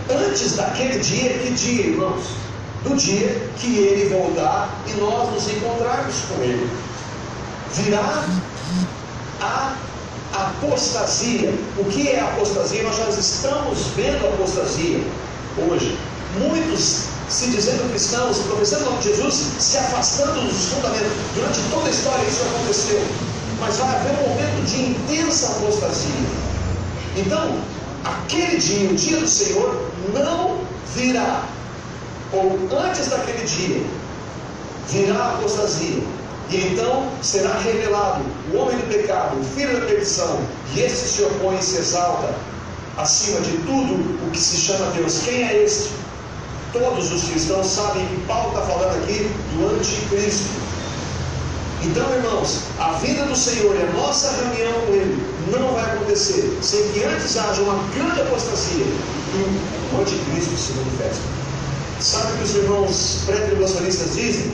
Antes daquele dia, que dia, irmãos? Do dia que Ele voltar e nós nos encontrarmos com Ele. Virá a apostasia. O que é apostasia? Nós já estamos vendo apostasia hoje. Muitos se dizendo cristãos, professando o nome de Jesus, se afastando dos fundamentos. Durante toda a história isso aconteceu. Mas vai haver um momento de intensa apostasia. Então, aquele dia, o dia do Senhor, não virá. Ou antes daquele dia, virá a apostasia. E então será revelado o homem do pecado, o filho da perdição. E este se opõe e se exalta acima de tudo o que se chama Deus. Quem é este? Todos os cristãos sabem que Paulo está falando aqui do anticristo. Então, irmãos, a vinda do Senhor e a nossa reunião com Ele não vai acontecer sem que antes haja uma grande apostasia e o anticristo se manifeste. Sabe o que os irmãos pré-tribulacionistas dizem?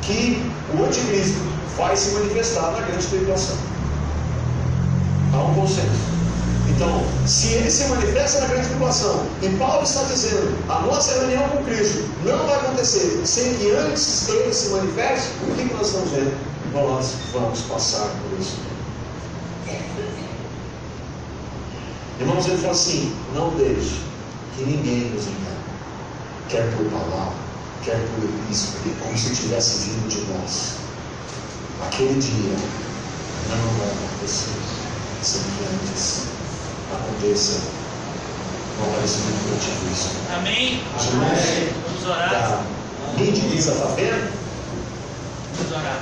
Que o anticristo vai se manifestar na grande tribulação. Há um consenso. Então, se ele se manifesta na grande tribulação, e Paulo está dizendo, a nossa reunião com Cristo não vai acontecer sem que antes ele se manifeste, o que nós estamos vendo? Nós vamos passar por isso. Irmãos, ele fala assim: não deixe que ninguém nos engane, quer por palavra, quer por epístola, como se tivesse vindo de nós. Aquele dia não vai acontecer sem que antes aconteça o aparecimento do anticristo. Amém? Amém. Vamos orar. Ninguém de Lisa está vendo? Vamos orar.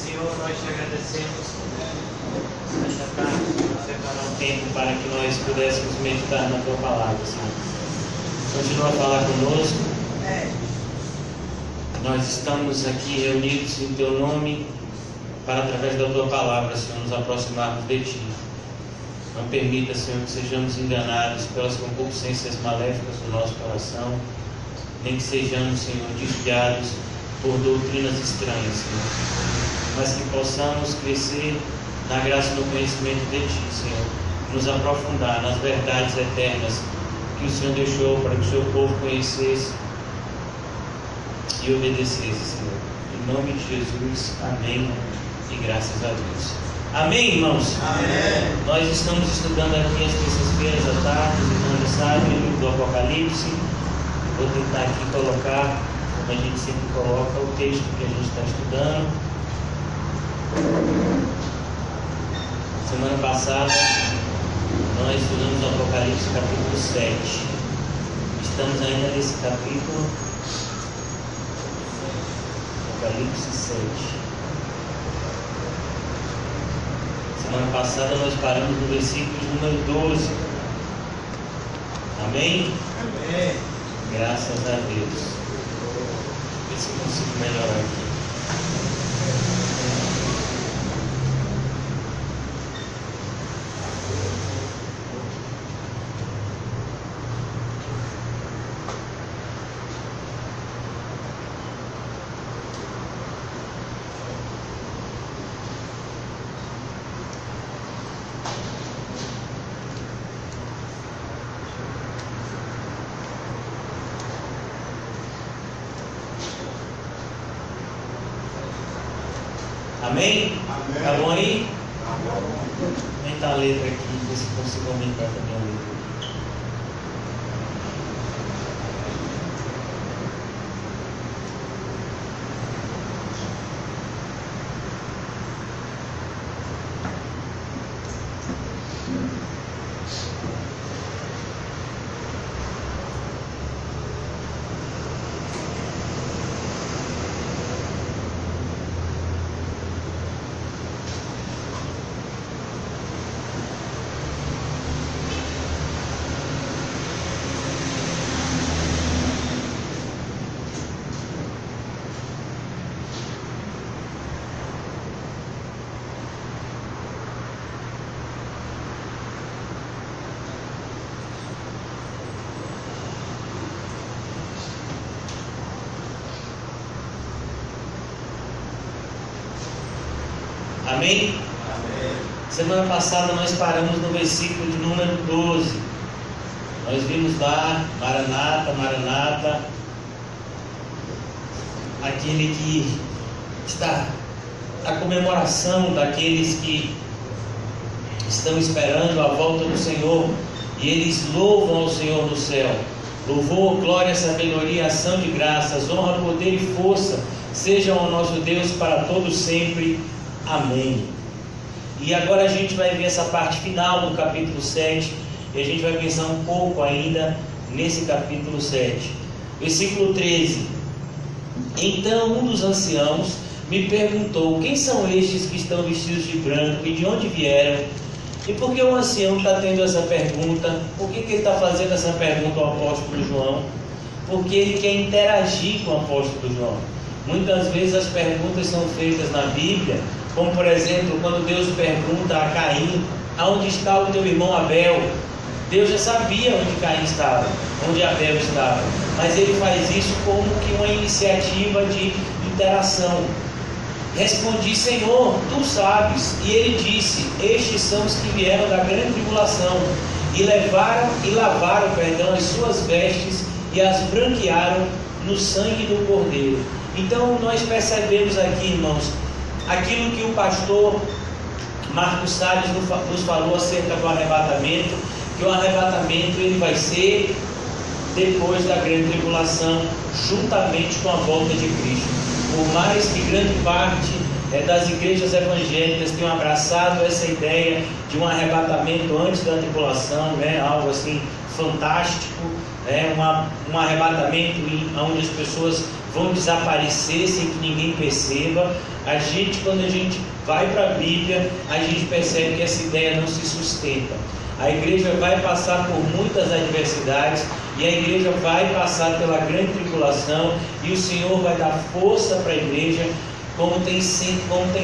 Senhor, nós te agradecemos nesta tarde por separar um tempo para que nós pudéssemos meditar na tua palavra, Senhor. Continua a falar conosco. Nós estamos aqui reunidos em teu nome para, através da tua palavra, Senhor, nos aproximarmos de ti. Não permita, Senhor, que sejamos enganados pelas concupiscências maléficas do nosso coração, nem que sejamos, Senhor, desviados por doutrinas estranhas, Senhor, mas que possamos crescer na graça e no conhecimento de ti, Senhor, nos aprofundar nas verdades eternas que o Senhor deixou para que o seu povo conhecesse e obedecesse, Senhor. Em nome de Jesus, amém e graças a Deus. Amém, irmãos? Amém. Nós estamos estudando aqui as terças-feiras à tarde, os irmãos já sabem, o livro do Apocalipse. Vou tentar aqui colocar, como a gente sempre coloca, o texto que a gente está estudando. Semana passada nós estudamos o Apocalipse capítulo 7. Estamos ainda nesse capítulo, Apocalipse 7. Semana passada nós paramos no versículo número 12. Amém? Amém. Graças a Deus. Ver se eu consigo melhorar aqui. Amém? Amém. Tá bom aí? Amém. Aumenta a letra aqui, ver se consigo aumentar também a letra. Amém? Amém. Semana passada nós paramos no versículo de número 12. Nós vimos lá, Maranata, Maranata, aquele que está, a comemoração daqueles que estão esperando a volta do Senhor, e eles louvam ao Senhor no céu. Louvor, glória, sabedoria, ação de graças, honra, poder e força sejam ao nosso Deus para todos sempre. Amém. E agora a gente vai ver essa parte final do capítulo 7, e a gente vai pensar um pouco ainda nesse capítulo 7. Versículo 13. Então um dos anciãos me perguntou: quem são estes que estão vestidos de branco e de onde vieram? E por que o ancião está tendo essa pergunta? Por que ele está fazendo essa pergunta ao apóstolo João? Porque ele quer interagir com o apóstolo João. Muitas vezes as perguntas são feitas na Bíblia, como por exemplo, quando Deus pergunta a Caim: aonde está o teu irmão Abel? Deus já sabia onde Caim estava, onde Abel estava, mas ele faz isso como que uma iniciativa de interação. Respondi: Senhor, tu sabes. E ele disse: estes são os que vieram da grande tribulação e lavaram as suas vestes e as branquearam no sangue do Cordeiro. Então nós percebemos aqui, irmãos, aquilo que o pastor Marcos Salles nos falou acerca do arrebatamento, que o arrebatamento ele vai ser depois da grande tribulação, juntamente com a volta de Cristo. Por mais que grande parte das igrejas evangélicas tenham abraçado essa ideia de um arrebatamento antes da tribulação, algo assim fantástico, um arrebatamento onde as pessoas vão desaparecer sem que ninguém perceba. Quando a gente vai para a Bíblia, a gente percebe que essa ideia não se sustenta. A igreja vai passar por muitas adversidades, e a igreja vai passar pela grande tribulação, e o Senhor vai dar força para a igreja, como tem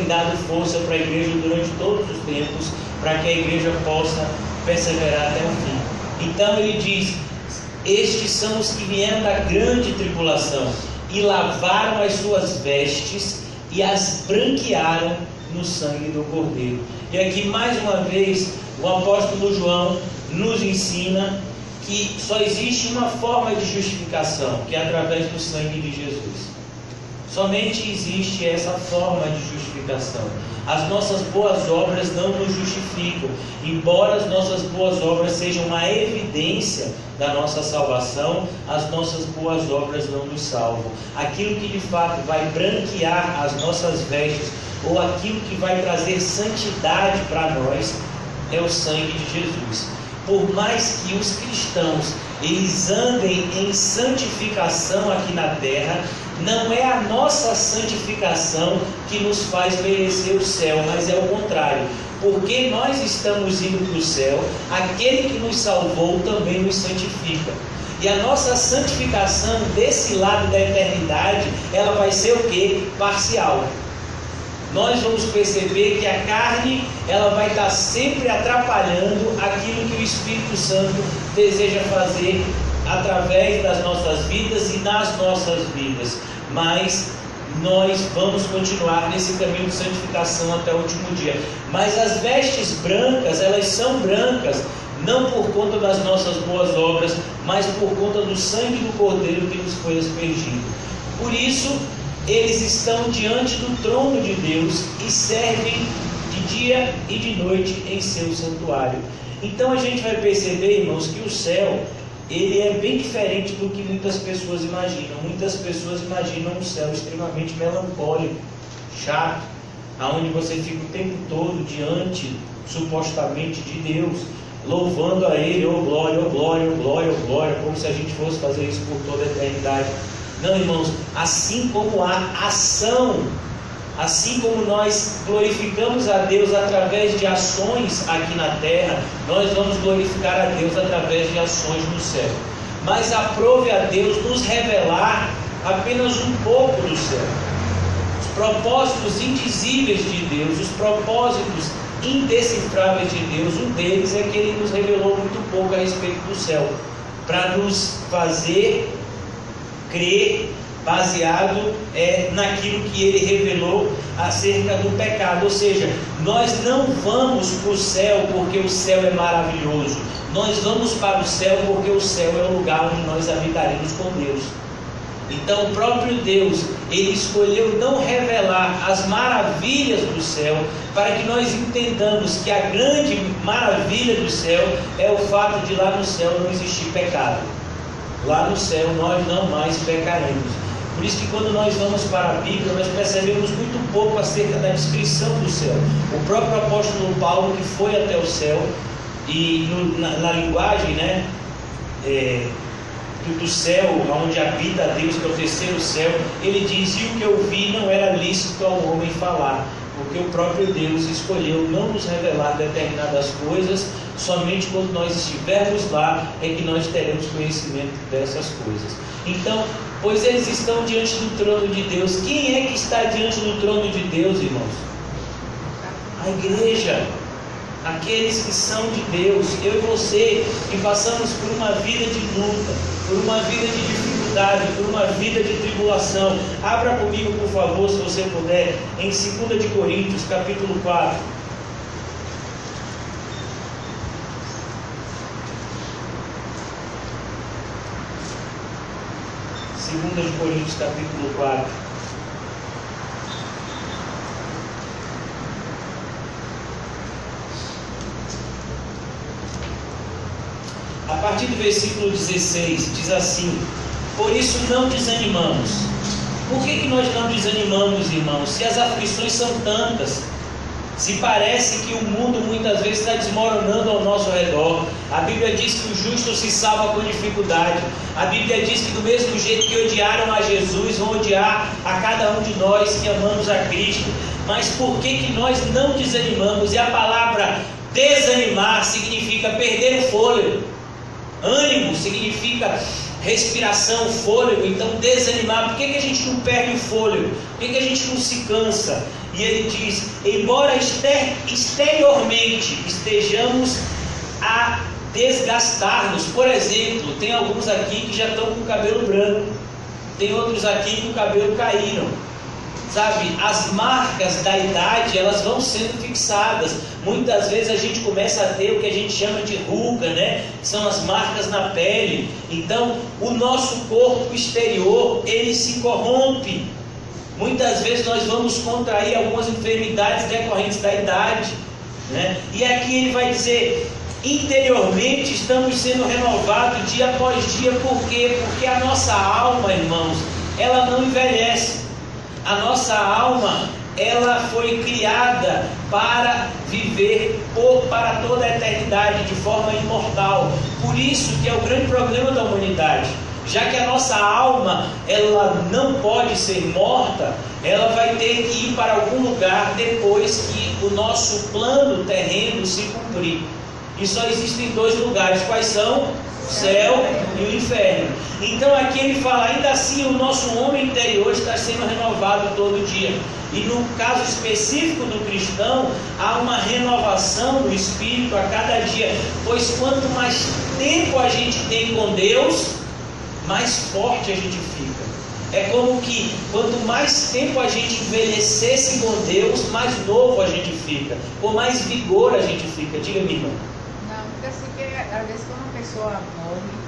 dado força para a igreja durante todos os tempos, para que a igreja possa perseverar até o fim. Então ele diz: estes são os que vieram da grande tribulação e lavaram as suas vestes e as branquearam no sangue do Cordeiro. E aqui mais uma vez o apóstolo João nos ensina que só existe uma forma de justificação, que é através do sangue de Jesus. Somente existe essa forma de justificação. As nossas boas obras não nos justificam, embora as nossas boas obras sejam uma evidência da nossa salvação, as nossas boas obras não nos salvam. Aquilo que de fato vai branquear as nossas vestes, ou aquilo que vai trazer santidade para nós, é o sangue de Jesus. Por mais que os cristãos eles andem em santificação aqui na terra, não é a nossa santificação que nos faz merecer o céu, mas é o contrário. Porque nós estamos indo para o céu, aquele que nos salvou também nos santifica. E a nossa santificação desse lado da eternidade, ela vai ser o quê? Parcial. Nós vamos perceber que a carne ela vai estar sempre atrapalhando aquilo que o Espírito Santo deseja fazer através das nossas vidas e nas nossas vidas. Mas nós vamos continuar nesse caminho de santificação até o último dia. Mas as vestes brancas, elas são brancas não por conta das nossas boas obras, mas por conta do sangue do Cordeiro que nos foi aspergido. Por isso, eles estão diante do trono de Deus e servem de dia e de noite em seu santuário. Então a gente vai perceber, irmãos, que o céu ele é bem diferente do que muitas pessoas imaginam. Muitas pessoas imaginam um céu extremamente melancólico, chato, aonde você fica o tempo todo diante, supostamente, de Deus, louvando a Ele, oh glória, oh glória, oh glória, oh glória, como se a gente fosse fazer isso por toda a eternidade. Não, irmãos, assim como há ação, assim como nós glorificamos a Deus através de ações aqui na terra, nós vamos glorificar a Deus através de ações no céu. Mas aprove a Deus nos revelar apenas um pouco do céu. Os propósitos indizíveis de Deus, os propósitos indecifráveis de Deus, um deles é que Ele nos revelou muito pouco a respeito do céu, para nos fazer crer baseado naquilo que Ele revelou acerca do pecado. Ou seja, nós não vamos para o céu porque o céu é maravilhoso, nós vamos para o céu porque o céu é o lugar onde nós habitaremos com Deus. Então o próprio Deus, Ele escolheu não revelar as maravilhas do céu, para que nós entendamos que a grande maravilha do céu é o fato de lá no céu não existir pecado. Lá no céu nós não mais pecaremos. Por isso que quando nós vamos para a Bíblia, nós percebemos muito pouco acerca da descrição do céu. O próprio apóstolo Paulo, que foi até o céu, e na linguagem, né, do céu, onde habita Deus, que é o terceiro céu, ele diz: e o que eu vi não era lícito ao homem falar, porque o próprio Deus escolheu não nos revelar determinadas coisas. Somente quando nós estivermos lá é que nós teremos conhecimento dessas coisas. Então, pois eles estão diante do trono de Deus. Quem é que está diante do trono de Deus, irmãos? A igreja. Aqueles que são de Deus, eu e você, que passamos por uma vida de luta, por uma vida de dificuldade, por uma vida de tribulação. Abra comigo, por favor, se você puder, em 2 de Coríntios, capítulo 4. 2 de Coríntios, capítulo 4. A partir do versículo 16, diz assim: por isso não desanimamos. Por que nós não desanimamos, irmãos? Se as aflições são tantas, se parece que o mundo muitas vezes está desmoronando ao nosso redor. A Bíblia diz que o justo se salva com dificuldade. A Bíblia diz que do mesmo jeito que odiaram a Jesus, vão odiar a cada um de nós que amamos a Cristo. Mas por que nós não desanimamos? E a palavra desanimar significa perder o fôlego. Ânimo significa respiração, fôlego. Então desanimar, por que a gente não perde o fôlego? Por que a gente não se cansa? E ele diz: embora exteriormente estejamos a desgastar-nos. Por exemplo, tem alguns aqui que já estão com o cabelo branco, tem outros aqui que o cabelo caíram. Sabe, as marcas da idade, elas vão sendo fixadas. Muitas vezes a gente começa a ter o que a gente chama de ruga, né? São as marcas na pele. Então, o nosso corpo exterior, ele se corrompe. Muitas vezes nós vamos contrair algumas enfermidades decorrentes da idade, né? E aqui ele vai dizer: interiormente estamos sendo renovados dia após dia. Por quê? Porque a nossa alma, irmãos, ela não envelhece. A nossa alma, ela foi criada para viver para toda a eternidade, de forma imortal. Por isso que é o grande problema da humanidade. Já que a nossa alma, ela não pode ser morta, ela vai ter que ir para algum lugar depois que o nosso plano terreno se cumprir. E só existem dois lugares. Quais são? O céu e o inferno. Então aqui ele fala: ainda assim o nosso homem interior está sendo renovado todo dia. E no caso específico do cristão, há uma renovação do espírito a cada dia. Pois quanto mais tempo a gente tem com Deus, mais forte a gente fica. É como que quanto mais tempo a gente envelhecesse com Deus, mais novo a gente fica, com mais vigor a gente fica. Diga, minha irmã. Não, porque assim, que às vezes quando uma pessoa morre,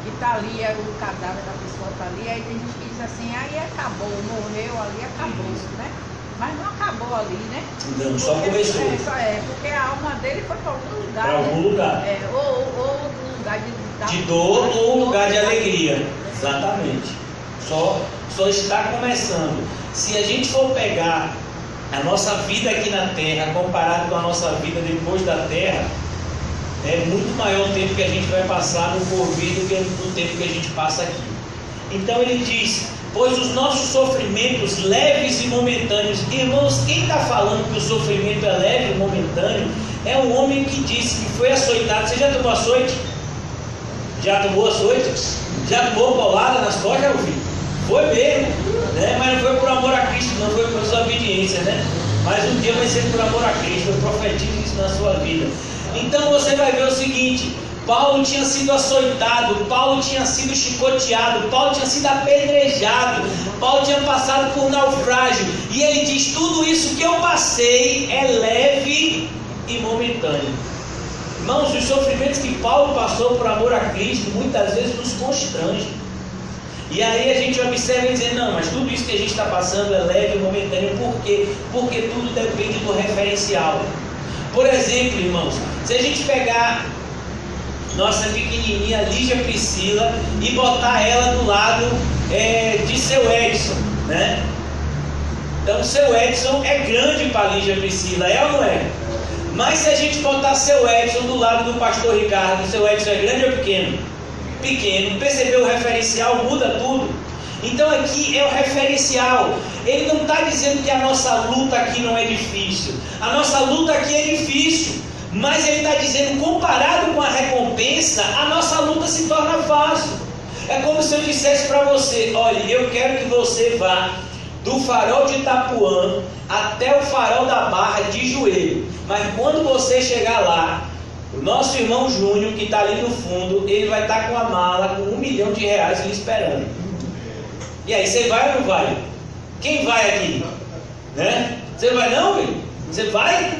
que está ali, o cadáver da pessoa está ali, aí tem gente que diz assim: aí acabou, morreu ali, acabou, né? Mas não acabou ali, né? Não, só começou. Porque a alma dele foi para algum lugar. Para algum lugar. Ou um lugar de dor ou um lugar de alegria. Exatamente. Só está começando. Se a gente for pegar a nossa vida aqui na Terra, comparado com a nossa vida depois da Terra, é muito maior o tempo que a gente vai passar no porvir do que o tempo que a gente passa aqui. Então ele diz: pois os nossos sofrimentos leves e momentâneos. Irmãos, quem está falando que o sofrimento é leve e momentâneo é um homem que disse que foi açoitado. Você já tomou açoite? Já tomou açoite? Já tomou paulada nas costas? Já ouvi. Foi mesmo, né? Mas não foi por amor a Cristo, não foi por desobediência, né? Mas um dia vai ser por amor a Cristo. Eu profetizo isso na sua vida. Então você vai ver o seguinte: Paulo tinha sido açoitado, Paulo tinha sido chicoteado, Paulo tinha sido apedrejado, Paulo tinha passado por naufrágio. E ele diz: tudo isso que eu passei é leve e momentâneo. Irmãos, os sofrimentos que Paulo passou por amor a Cristo muitas vezes nos constrangem. E aí a gente observa e diz, não, mas tudo isso que a gente está passando é leve e momentâneo. Por quê? Porque tudo depende do referencial. Por exemplo, irmãos, se a gente pegar nossa pequenininha Lígia Priscila e botar ela do lado de seu Edson, né? Então seu Edson é grande para Lígia Priscila, é ou não é? Mas se a gente botar seu Edson do lado do pastor Ricardo, seu Edson é grande ou pequeno? Pequeno. Percebeu o referencial? Muda tudo. Então aqui é o referencial. Ele não está dizendo que a nossa luta aqui não é difícil. A nossa luta aqui é difícil. Mas ele está dizendo, comparado com a recompensa, a nossa luta se torna fácil. É como se eu dissesse para você, olha, eu quero que você vá do farol de Itapuã até o farol da Barra de joelho. Mas quando você chegar lá, o nosso irmão Júnior, que está ali no fundo, ele vai estar com a mala com R$1 milhão lhe esperando. E aí, você vai ou não vai? Quem vai aqui? Né? Você vai não, filho? Você vai?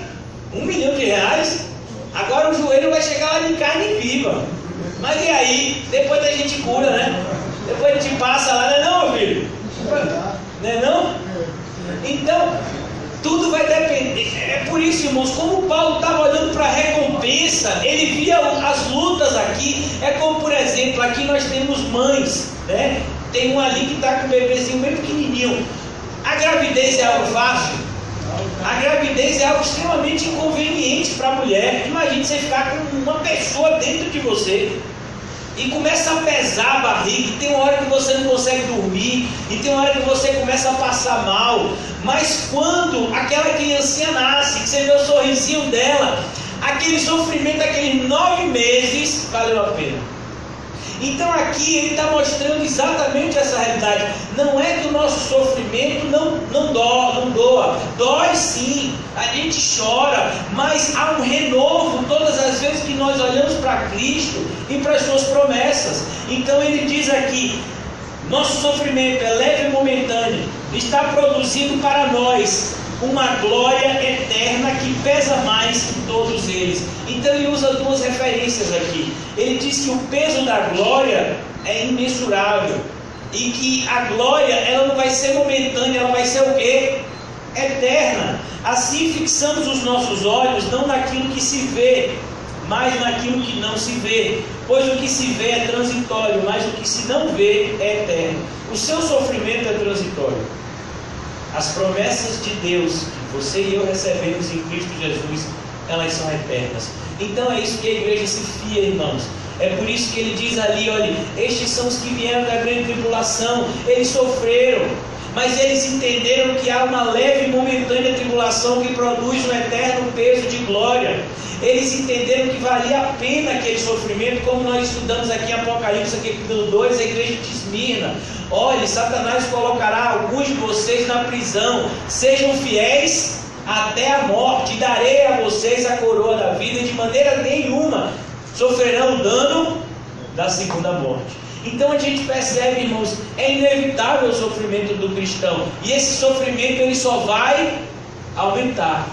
R$1 milhão? Agora o joelho vai chegar lá de carne viva. Mas e aí? Depois a gente cura, né? Depois a gente passa lá, não é não, meu filho? Não é não? Então, tudo vai depender. É por isso, irmãos, como Paulo estava olhando para a recompensa, ele via as lutas aqui. É como, por exemplo, aqui nós temos mães, né? Tem um ali que está com um bebezinho bem pequenininho. A gravidez é algo fácil? A gravidez é algo extremamente inconveniente para a mulher. Imagine você ficar com uma pessoa dentro de você e começa a pesar a barriga, e tem uma hora que você não consegue dormir, e tem uma hora que você começa a passar mal. Mas quando aquela criancinha nasce, que você vê o sorrisinho dela, aquele sofrimento, aqueles 9 meses, valeu a pena. Então aqui ele está mostrando exatamente essa realidade. Não é que o nosso sofrimento não doa, dói sim, a gente chora, mas há um renovo todas as vezes que nós olhamos para Cristo e para as suas promessas. Então ele diz aqui, nosso sofrimento é leve e momentâneo, está produzindo para nós uma glória eterna que pesa mais que todos eles. Então ele usa 2 referências aqui. Ele diz que o peso da glória é imensurável e que a glória ela não vai ser momentânea, ela vai ser o quê? Eterna. Assim fixamos os nossos olhos não naquilo que se vê, mas naquilo que não se vê, pois o que se vê é transitório, mas o que se não vê é eterno. O seu sofrimento é transitório. As promessas de Deus que você e eu recebemos em Cristo Jesus, elas são eternas. Então é isso que a igreja se fia, irmãos. É por isso que ele diz ali, olha, estes são os que vieram da grande tribulação, eles sofreram, mas eles entenderam que há uma leve e momentânea tribulação que produz um eterno peso de glória. Eles entenderam que valia a pena aquele sofrimento, como nós estudamos aqui em Apocalipse, capítulo 2, a igreja de Esmirna. Olhe, Satanás colocará alguns de vocês na prisão, sejam fiéis até a morte, e darei a vocês a coroa da vida, e de maneira nenhuma sofrerão o dano da segunda morte. Então a gente percebe, irmãos, é inevitável o sofrimento do cristão, e esse sofrimento ele só vai aumentar.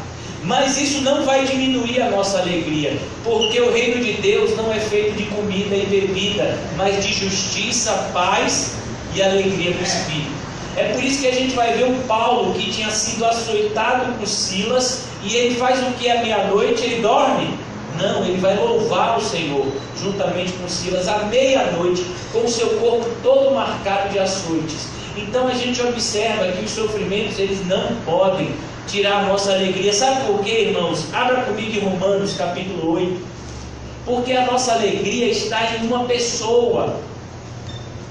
Mas isso não vai diminuir a nossa alegria, porque o reino de Deus não é feito de comida e bebida, mas de justiça, paz e alegria do Espírito. É por isso que a gente vai ver o Paulo, que tinha sido açoitado por Silas, e ele faz o que à meia-noite? Ele dorme? Não, ele vai louvar o Senhor, juntamente com Silas, à meia-noite, com o seu corpo todo marcado de açoites. Então a gente observa que os sofrimentos, eles não podem tirar a nossa alegria. Sabe por quê, irmãos? Abra comigo em Romanos capítulo 8. Porque a nossa alegria está em uma pessoa,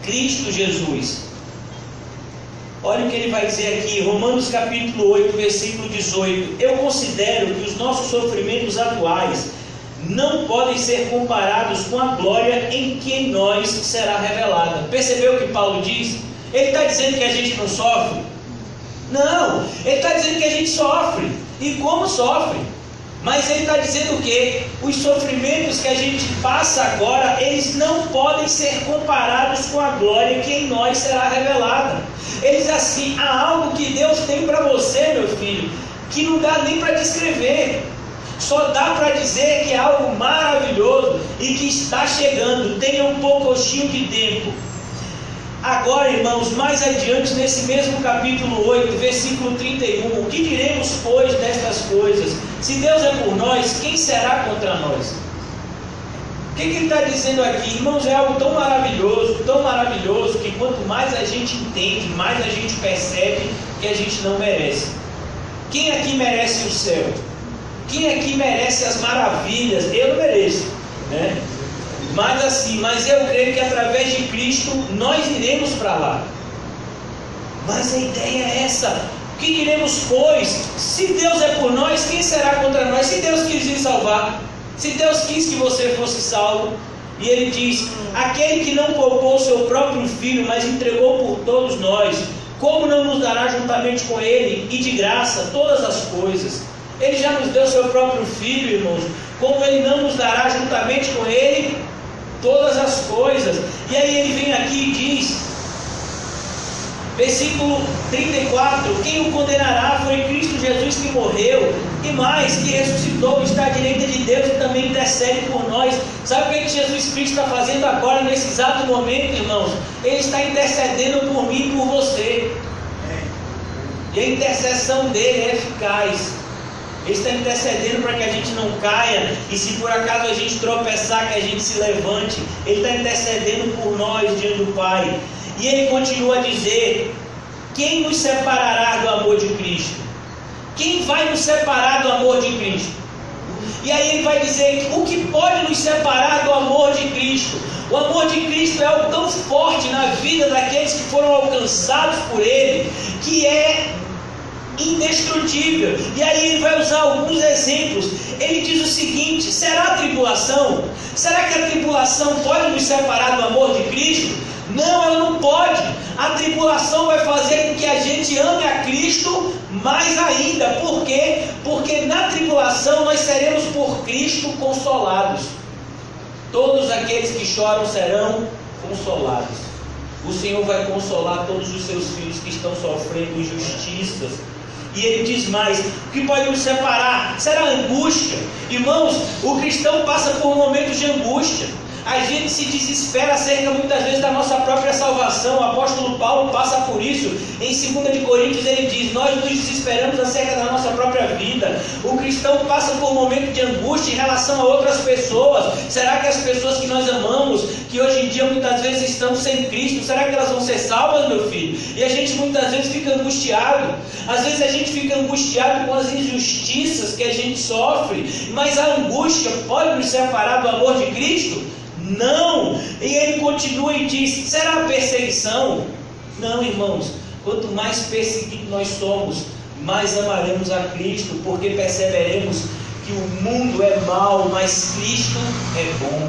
Cristo Jesus. Olha o que ele vai dizer aqui, Romanos capítulo 8, versículo 18. Eu considero que os nossos sofrimentos atuais não podem ser comparados com a glória em que em nós será revelada. Percebeu o que Paulo diz? Ele está dizendo que a gente não sofre? Não, ele está dizendo que a gente sofre. E como sofre? Mas ele está dizendo o quê? Os sofrimentos que a gente passa agora, eles não podem ser comparados com a glória que em nós será revelada. Ele diz assim, há algo que Deus tem para você, meu filho, que não dá nem para descrever. Só dá para dizer que é algo maravilhoso e que está chegando. Tenha um pouquinho de tempo. Agora, irmãos, mais adiante, nesse mesmo capítulo 8, versículo 31, o que diremos, pois, destas coisas? Se Deus é por nós, quem será contra nós? O que ele está dizendo aqui? Irmãos, é algo tão maravilhoso, que quanto mais a gente entende, mais a gente percebe que a gente não merece. Quem aqui merece o céu? Quem aqui merece as maravilhas? Eu não mereço, né? Mas eu creio que através de Cristo nós iremos para lá. Mas a ideia é essa. O que diremos, pois? Se Deus é por nós, quem será contra nós? Se Deus quis nos salvar, se Deus quis que você fosse salvo, e Ele diz: aquele que não poupou seu próprio Filho, mas entregou por todos nós, como não nos dará juntamente com Ele e de graça todas as coisas? Ele já nos deu seu próprio Filho, irmãos. Como Ele não nos dará juntamente com Ele todas as coisas? E aí ele vem aqui e diz, versículo 34: quem o condenará? Foi Cristo Jesus que morreu, e mais, que ressuscitou, está à direita de Deus e também intercede por nós. Sabe o que Jesus Cristo está fazendo agora, nesse exato momento, irmãos? Ele está intercedendo por mim e por você. E a intercessão dele é eficaz. Ele está intercedendo para que a gente não caia, e se por acaso a gente tropeçar, que a gente se levante. Ele está intercedendo por nós diante do Pai. E ele continua a dizer: quem nos separará do amor de Cristo? Quem vai nos separar do amor de Cristo? E aí ele vai dizer: o que pode nos separar do amor de Cristo? O amor de Cristo é algo tão forte na vida daqueles que foram alcançados por Ele, que é indestrutível. E aí ele vai usar alguns exemplos. Ele diz o seguinte: será a tribulação? Será que a tribulação pode nos separar do amor de Cristo? Não, ela não pode. A tribulação vai fazer com que a gente ame a Cristo mais ainda. Por quê? Porque na tribulação nós seremos por Cristo consolados. Todos aqueles que choram serão consolados. O Senhor vai consolar todos os seus filhos que estão sofrendo injustiças. E ele diz mais: o que pode nos separar? Será a angústia? Irmãos, o cristão passa por momentos de angústia. A gente se desespera acerca muitas vezes da nossa própria salvação. O apóstolo Paulo passa por isso. Em 2 Coríntios ele diz: nós nos desesperamos acerca da nossa própria vida. O cristão passa por um momento de angústia em relação a outras pessoas. Será que as pessoas que nós amamos, que hoje em dia muitas vezes estão sem Cristo, será que elas vão ser salvas, meu filho? E a gente muitas vezes fica angustiado. Às vezes a gente fica angustiado com as injustiças que a gente sofre. Mas a angústia pode nos separar do amor de Cristo? Não. E ele continua e diz: será a perseguição? Não, irmãos. Quanto mais perseguidos nós somos, mais amaremos a Cristo, porque perceberemos que o mundo é mau, mas Cristo é bom.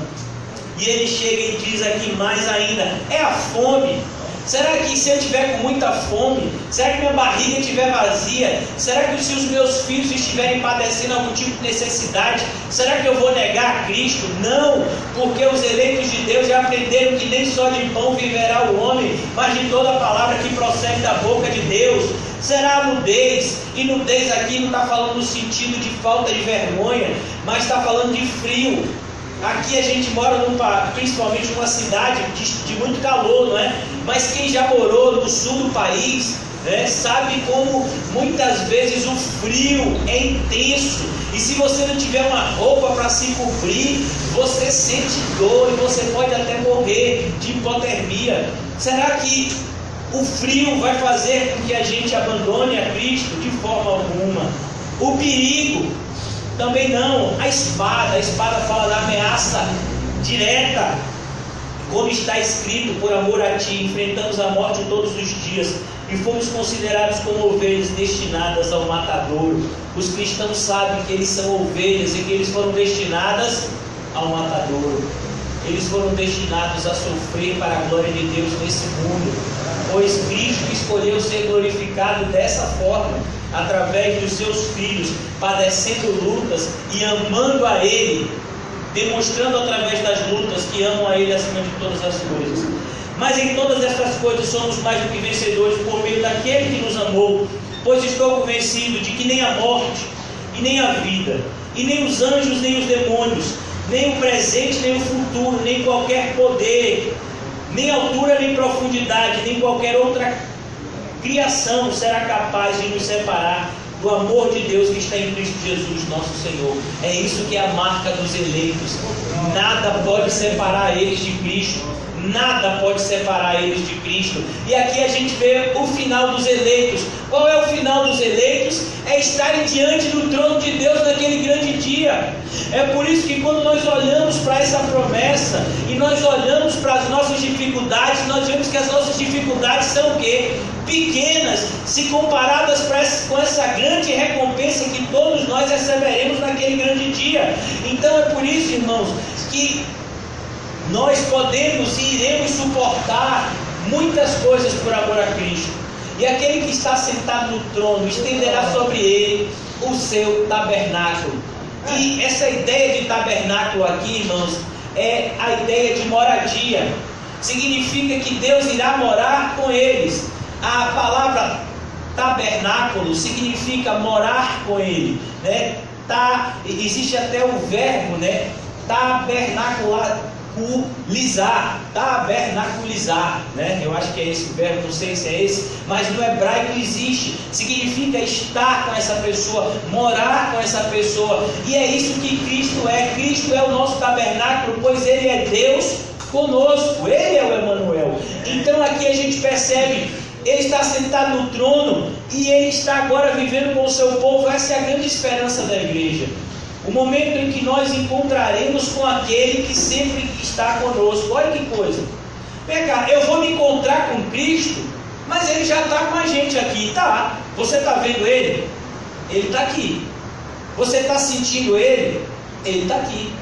E ele chega e diz aqui mais ainda: é a fome. Será que se eu estiver com muita fome, será que minha barriga estiver vazia, será que se os meus filhos estiverem padecendo algum tipo de necessidade, será que eu vou negar a Cristo? Não, porque os eleitos de Deus já aprenderam que nem só de pão viverá o homem, mas de toda a palavra que procede da boca de Deus. Será a nudez, e nudez aqui não está falando no sentido de falta de vergonha, mas está falando de frio. Aqui a gente mora principalmente numa cidade de muito calor, não é? Mas quem já morou no sul do país, né, sabe como muitas vezes o frio é intenso. E se você não tiver uma roupa para se cobrir, você sente dor e você pode até morrer de hipotermia. Será que o frio vai fazer com que a gente abandone a Cristo? De forma alguma. O perigo também não. A espada fala da ameaça direta, como está escrito: por amor a ti enfrentamos a morte todos os dias e fomos considerados como ovelhas destinadas ao matadouro. Os cristãos sabem que eles são ovelhas e que eles foram destinadas ao matadouro. Eles foram destinados a sofrer para a glória de Deus nesse mundo, pois Cristo escolheu ser glorificado dessa forma, através dos seus filhos, padecendo lutas e amando a Ele, demonstrando através das lutas que amam a Ele acima de todas as coisas. Mas em todas estas coisas somos mais do que vencedores por meio daquele que nos amou, pois estou convencido de que nem a morte, e nem a vida, e nem os anjos, nem os demônios, nem o presente, nem o futuro, nem qualquer poder, nem altura, nem profundidade, nem qualquer outra criação será capaz de nos separar do amor de Deus que está em Cristo Jesus, nosso Senhor. É isso que é a marca dos eleitos. Nada pode separar eles de Cristo. Nada pode separar eles de Cristo. E aqui a gente vê o final dos eleitos. Qual é o final dos eleitos? É estarem diante do trono de Deus naquele grande dia. É por isso que quando nós olhamos para essa promessa e nós olhamos para as nossas dificuldades, nós vemos que as nossas dificuldades são o quê? Pequenas, se comparadas com essa grande recompensa que todos nós receberemos naquele grande dia. Então é por isso, irmãos, que nós podemos e iremos suportar muitas coisas por amor a Cristo. E aquele que está sentado no trono estenderá sobre ele o seu tabernáculo. E essa ideia de tabernáculo aqui, irmãos, é a ideia de moradia. Significa que Deus irá morar com eles. A palavra tabernáculo significa morar com ele, né? Existe até o verbo, né? Tabernaculizar, né? Eu acho que é esse o verbo, não sei se é esse, mas no hebraico existe, significa estar com essa pessoa, morar com essa pessoa, e é isso que Cristo é. Cristo é o nosso tabernáculo, pois Ele é Deus conosco, Ele é o Emanuel. Então aqui a gente percebe, Ele está sentado no trono e Ele está agora vivendo com o seu povo. Essa é a grande esperança da igreja. O momento em que nós encontraremos com aquele que sempre está conosco. Olha que coisa. Vem cá, eu vou me encontrar com Cristo, mas Ele já está com a gente aqui. Tá, você está vendo Ele? Ele está aqui. Você está sentindo Ele? Ele está aqui.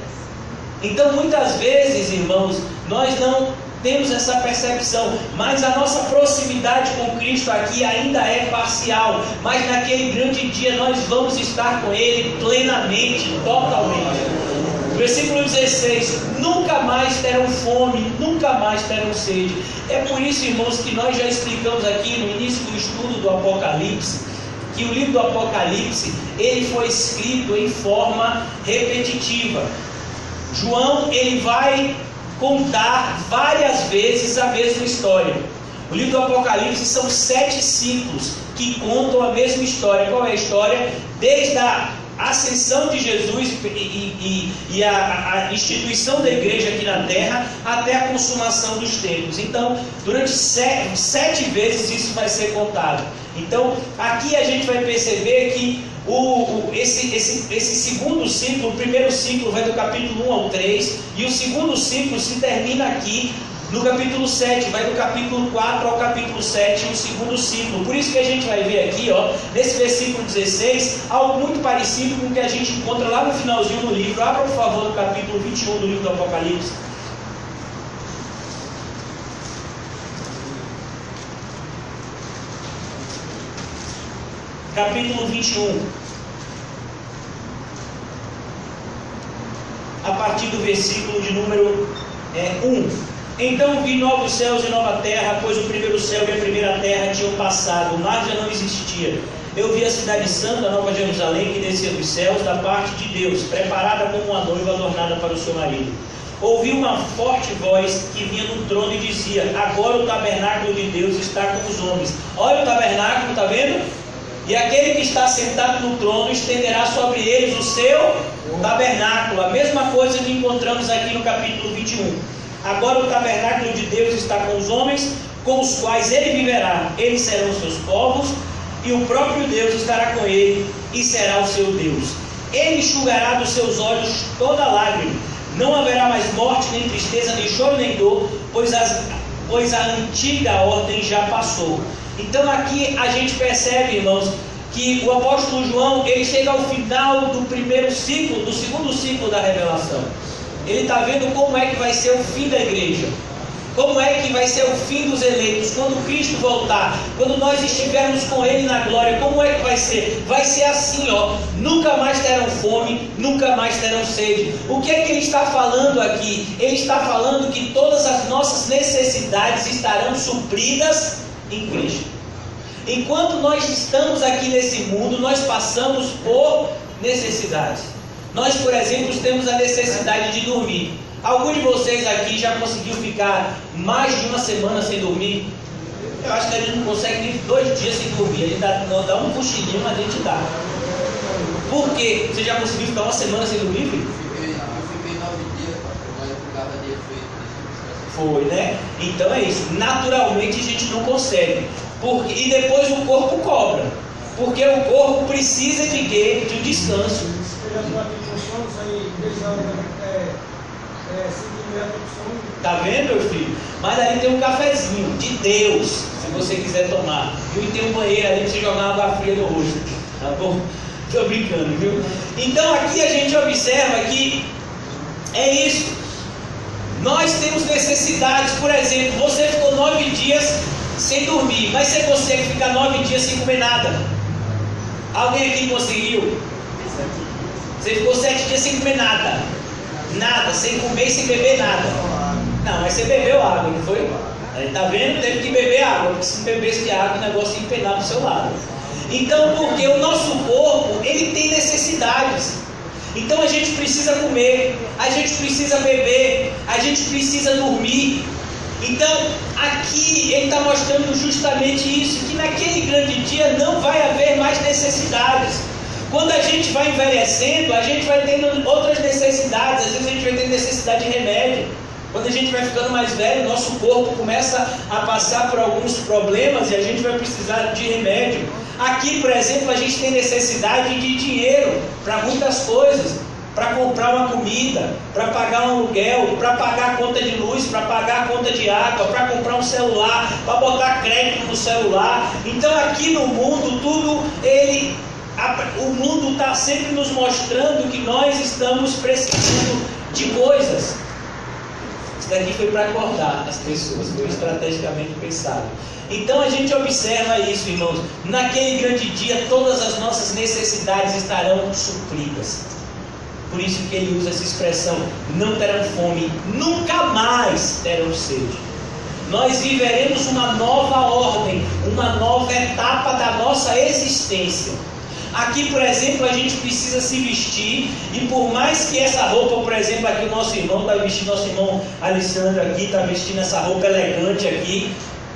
Então muitas vezes, irmãos, nós não temos essa percepção, mas a nossa proximidade com Cristo aqui ainda é parcial, mas naquele grande dia nós vamos estar com Ele plenamente, totalmente. Versículo 16: nunca mais terão fome, nunca mais terão sede. É por isso, irmãos, que nós já explicamos aqui no início do estudo do Apocalipse, que o livro do Apocalipse, ele foi escrito em forma repetitiva. João, ele vai contar várias vezes a mesma história. O livro do Apocalipse são 7 ciclos que contam a mesma história. Qual é a história? Desde a ascensão de Jesus e a instituição da igreja aqui na terra até a consumação dos tempos. Então, durante 7 vezes isso vai ser contado. Então, aqui a gente vai perceber que esse segundo ciclo, o primeiro ciclo vai do capítulo 1 ao 3, e o segundo ciclo se termina aqui no capítulo 7, vai do capítulo 4 ao capítulo 7, o segundo ciclo. Por isso que a gente vai ver aqui, nesse versículo 16, algo muito parecido com o que a gente encontra lá no finalzinho do livro. Abra, por favor, no capítulo 21 do livro do Apocalipse. Capítulo 21, a partir do versículo de número 1. Então vi novos céus e nova terra, pois o primeiro céu e a primeira terra tinham passado, o mar já não existia. Eu vi a cidade santa, a nova Jerusalém, que descia dos céus da parte de Deus, preparada como uma noiva adornada para o seu marido. Ouvi uma forte voz que vinha do trono e dizia: agora o tabernáculo de Deus está com os homens. Olha o tabernáculo, está vendo? E aquele que está sentado no trono estenderá sobre eles o seu tabernáculo. A mesma coisa que encontramos aqui no capítulo 21. Agora o tabernáculo de Deus está com os homens, com os quais ele viverá. Eles serão seus povos, e o próprio Deus estará com ele, e será o seu Deus. Ele enxugará dos seus olhos toda lágrima. Não haverá mais morte, nem tristeza, nem choro, nem dor, pois a antiga ordem já passou. Então aqui a gente percebe, irmãos, que o apóstolo João, ele chega ao final do primeiro ciclo, do segundo ciclo da revelação. Ele está vendo como é que vai ser o fim da igreja, como é que vai ser o fim dos eleitos, quando Cristo voltar, quando nós estivermos com Ele na glória. Como é que vai ser? Vai ser assim, nunca mais terão fome, nunca mais terão sede. O que é que ele está falando aqui? Ele está falando que todas as nossas necessidades estarão supridas em Cristo. Enquanto nós estamos aqui nesse mundo, nós passamos por necessidades. Nós, por exemplo, temos a necessidade de dormir. Algum de vocês aqui já conseguiu ficar mais de uma semana sem dormir? Eu acho que a gente não consegue nem 2 dias sem dormir. A gente dá um cochilinho, mas a gente dá. Por quê? Você já conseguiu ficar uma semana sem dormir, filho? Eu fiquei 9 dias, mas cada dia foi, né? Então é isso. Naturalmente a gente não consegue. E depois o corpo cobra. Porque o corpo precisa de quê? De um descanso. Tá vendo, meu filho? Mas ali tem um cafezinho de Deus, se você quiser tomar. E tem um banheiro ali pra você jogar água fria no rosto. Tá bom? Tô brincando, viu? Então aqui a gente observa que é isso. Nós temos necessidades. Por exemplo, você ficou 9 dias sem dormir, mas você consegue ficar 9 dias sem comer nada? Alguém aqui conseguiu? Você ficou 7 dias sem comer nada. Nada, sem comer e sem beber nada. Não, mas você bebeu água, não foi? Tá vendo? Teve que beber água, porque se não bebesse água, o negócio ia empenar do seu lado. Então, porque o nosso corpo, ele tem necessidades. Então a gente precisa comer, a gente precisa beber, a gente precisa dormir. Então, aqui ele está mostrando justamente isso, que naquele grande dia não vai haver mais necessidades. Quando a gente vai envelhecendo, a gente vai tendo outras necessidades. Às vezes a gente vai ter necessidade de remédio. Quando a gente vai ficando mais velho, nosso corpo começa a passar por alguns problemas e a gente vai precisar de remédio. Aqui, por exemplo, a gente tem necessidade de dinheiro para muitas coisas. Para comprar uma comida, para pagar um aluguel, para pagar a conta de luz, para pagar a conta de água, para comprar um celular, para botar crédito no celular. Então aqui no mundo, o mundo está sempre nos mostrando que nós estamos precisando de coisas. Isso daqui foi para acordar as pessoas, foi estrategicamente pensado. Então a gente observa isso, irmãos. Naquele grande dia, todas as nossas necessidades estarão supridas. Por isso que ele usa essa expressão: não terão fome, nunca mais terão sede. Nós viveremos uma nova ordem, uma nova etapa da nossa existência. Aqui, por exemplo, a gente precisa se vestir, e por mais que essa roupa, por exemplo, aqui o nosso irmão está vestindo, nosso irmão Alessandro aqui está vestindo essa roupa elegante aqui,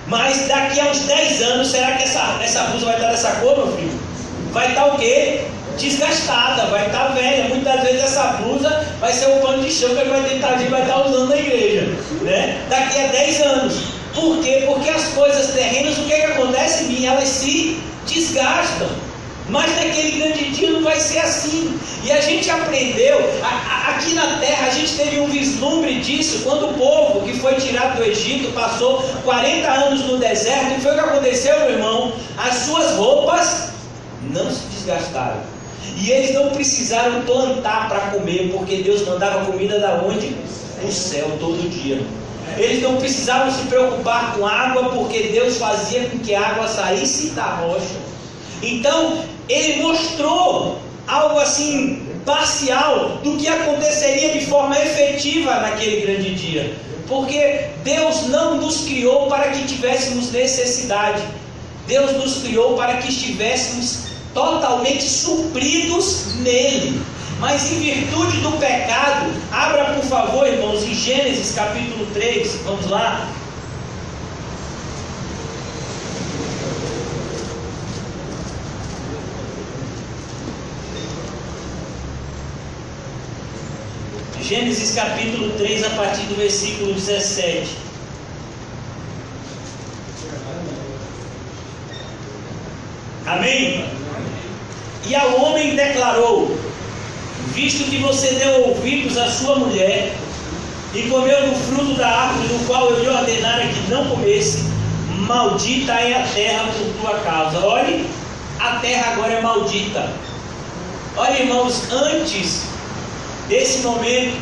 mas daqui a uns 10 anos, será que essa blusa vai estar dessa cor, meu filho? Vai estar o quê? Desgastada, vai estar velha. Muitas vezes essa blusa vai ser um pano de chão que ele vai tentar vai estar usando na igreja, né? Daqui a 10 anos. Por quê? Porque as coisas terrenas, o que acontece em mim? Elas se desgastam. Mas naquele grande dia não vai ser assim. E a gente aprendeu, aqui na terra a gente teve um vislumbre disso, quando o povo que foi tirado do Egito passou 40 anos no deserto. E foi o que aconteceu, meu irmão? As suas roupas não se desgastaram. E eles não precisaram plantar para comer, porque Deus mandava comida da onde? Do céu, todo dia. Eles não precisavam se preocupar com água, porque Deus fazia com que a água saísse da rocha. Então, ele mostrou algo assim, parcial, do que aconteceria de forma efetiva naquele grande dia. Porque Deus não nos criou para que tivéssemos necessidade. Deus nos criou para que estivéssemos totalmente supridos nele. Mas em virtude do pecado, abra por favor, irmãos, em Gênesis capítulo 3, vamos lá. Gênesis capítulo 3, a partir do versículo 17. Amém? E ao homem declarou: visto que você deu ouvidos à sua mulher e comeu do fruto da árvore do qual eu lhe ordenara que não comesse, maldita é a terra por tua causa. Olhe, a terra agora é maldita. Olha, irmãos, antes desse momento,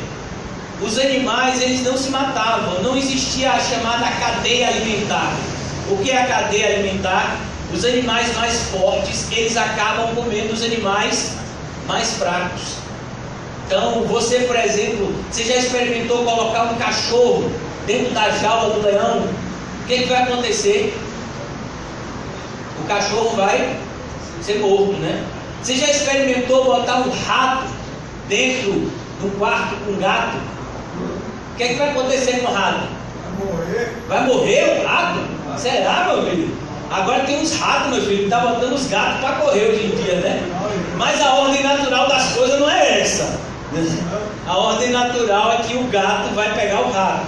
os animais eles não se matavam, não existia a chamada cadeia alimentar. O que é a cadeia alimentar? Os animais mais fortes, eles acabam comendo os animais mais fracos. Então, você, por exemplo, você já experimentou colocar um cachorro dentro da jaula do leão? O que vai acontecer? O cachorro vai ser morto, né? Você já experimentou botar um rato dentro do quarto com um gato, o que é que vai acontecer com o rato? Vai morrer o rato? Será, meu filho? Agora tem uns ratos, meu filho, que tá botando os gatos para correr hoje em dia, né? Mas a ordem natural das coisas não é essa. A ordem natural é que o gato vai pegar o rato.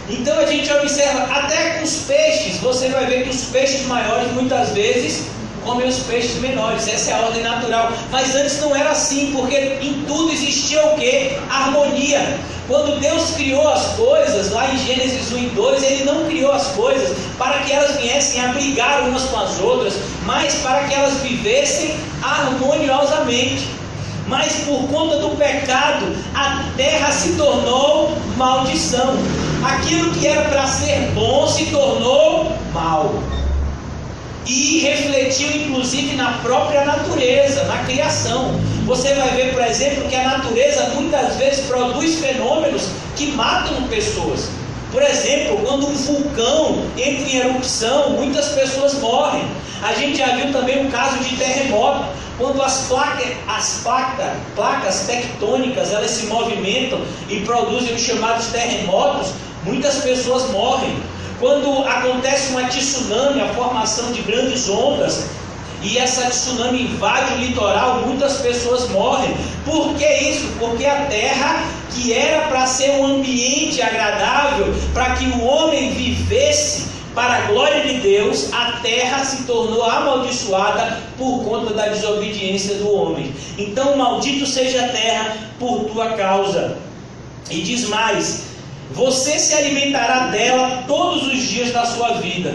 Então a gente observa, até com os peixes, você vai ver que os peixes maiores muitas vezes comem os peixes menores. Essa é a ordem natural. Mas antes não era assim, porque em tudo existia o quê? Harmonia. Quando Deus criou as coisas, lá em Gênesis 1 e 2, Ele não criou as coisas para que elas viessem a brigar umas com as outras, mas para que elas vivessem harmoniosamente. Mas por conta do pecado, a terra se tornou maldição. Aquilo que era para ser bom se tornou mal. E refletiu inclusive na própria natureza, na criação. Você vai ver, por exemplo, que a natureza muitas vezes produz fenômenos que matam pessoas. Por exemplo, quando um vulcão entra em erupção, muitas pessoas morrem. A gente já viu também o caso de terremoto. Quando as placas tectônicas elas se movimentam e produzem os chamados terremotos, muitas pessoas morrem. Quando acontece uma tsunami, a formação de grandes ondas, e essa tsunami invade o litoral, muitas pessoas morrem. Por que isso? Porque a terra, que era para ser um ambiente agradável, para que o homem vivesse para a glória de Deus, a terra se tornou amaldiçoada por conta da desobediência do homem. Então, maldito seja a terra por tua causa. E diz mais: você se alimentará dela todos os dias da sua vida.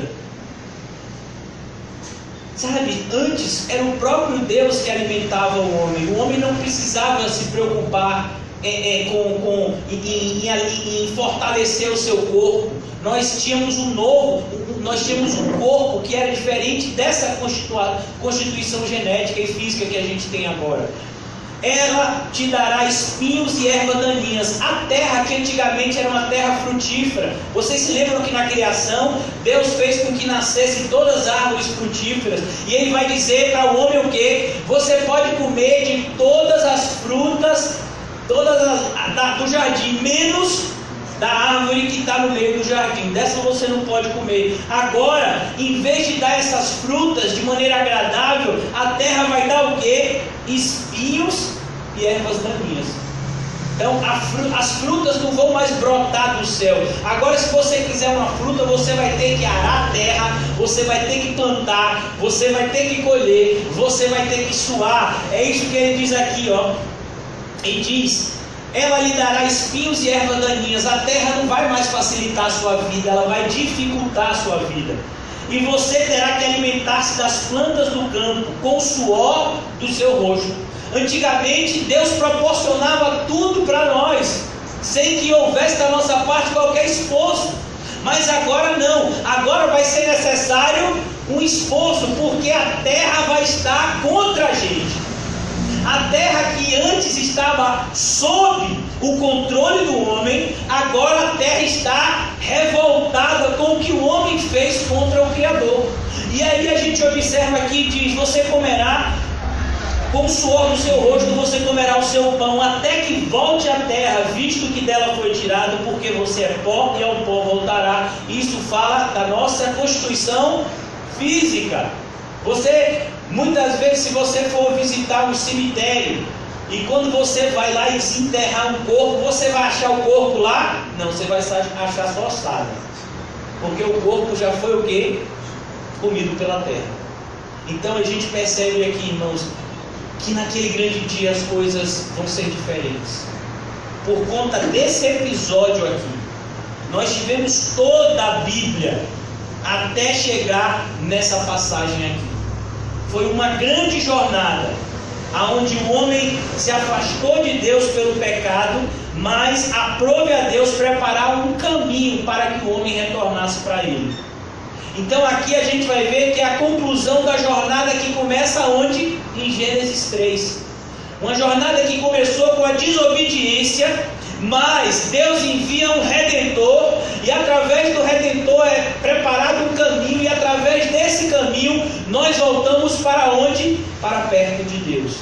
Sabe, antes era o próprio Deus que alimentava o homem. O homem não precisava se preocupar em fortalecer o seu corpo. Nós tínhamos um corpo que era diferente dessa constituição genética e física que a gente tem agora. Ela te dará espinhos e ervas daninhas. A terra, que antigamente era uma terra frutífera, vocês se lembram que na criação Deus fez com que nascessem todas as árvores frutíferas, e Ele vai dizer para o homem o quê? Você pode comer de todas as frutas do jardim, menos da árvore que está no meio do jardim. Dessa você não pode comer. Agora, em vez de dar essas frutas de maneira agradável, a terra vai dar o quê? Espinhos e ervas daninhas. Então as frutas não vão mais brotar do céu. Agora, se você quiser uma fruta, você vai ter que arar a terra, você vai ter que plantar, você vai ter que colher, você vai ter que suar. É isso que ele diz aqui, ó. E diz: ela lhe dará espinhos e ervas daninhas. A terra não vai mais facilitar a sua vida, ela vai dificultar a sua vida. E você terá que alimentar-se das plantas do campo com o suor do seu rosto. Antigamente Deus proporcionava tudo para nós, sem que houvesse da nossa parte qualquer esforço. Mas agora não, agora vai ser necessário um esforço, porque a terra vai estar contra a gente. A terra que antes estava sob o controle do homem, agora a terra está revoltada com o que o homem fez contra o Criador. E aí a gente observa aqui, diz: você comerá com o suor do seu rosto, você comerá o seu pão, até que volte à terra, visto que dela foi tirado, porque você é pó e ao pó voltará. Isso fala da nossa constituição física. Muitas vezes, se você for visitar um cemitério, e quando você vai lá e desenterrar um corpo, você vai achar o corpo lá? Não, você vai achar só ossada, porque o corpo já foi o quê? Comido pela terra. Então a gente percebe aqui, irmãos, que naquele grande dia as coisas vão ser diferentes. Por conta desse episódio aqui, nós tivemos toda a Bíblia até chegar nessa passagem aqui. Foi uma grande jornada, aonde o homem se afastou de Deus pelo pecado, mas aprove a Deus preparar um caminho para que o homem retornasse para Ele. Então aqui a gente vai ver que é a conclusão da jornada que começa onde? Em Gênesis 3. Uma jornada que começou com a desobediência, mas Deus envia um Redentor, e através do Redentor é preparado um caminho, e através desse caminho nós voltamos para onde? Para perto de Deus,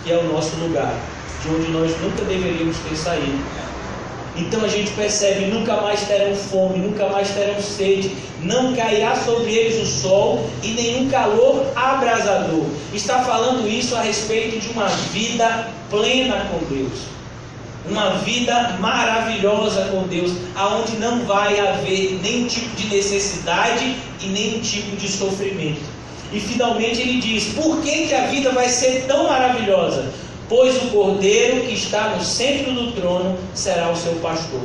que é o nosso lugar. de onde nós nunca deveríamos ter saído. Então a gente percebe, nunca mais terão fome, nunca mais terão sede, não cairá sobre eles o sol e nenhum calor abrasador. Está falando isso a respeito de uma vida plena com Deus, uma vida maravilhosa com Deus, aonde não vai haver nenhum tipo de necessidade e nenhum tipo de sofrimento. E finalmente ele diz, por que a vida vai ser tão maravilhosa? Pois o Cordeiro que está no centro do trono será o seu pastor.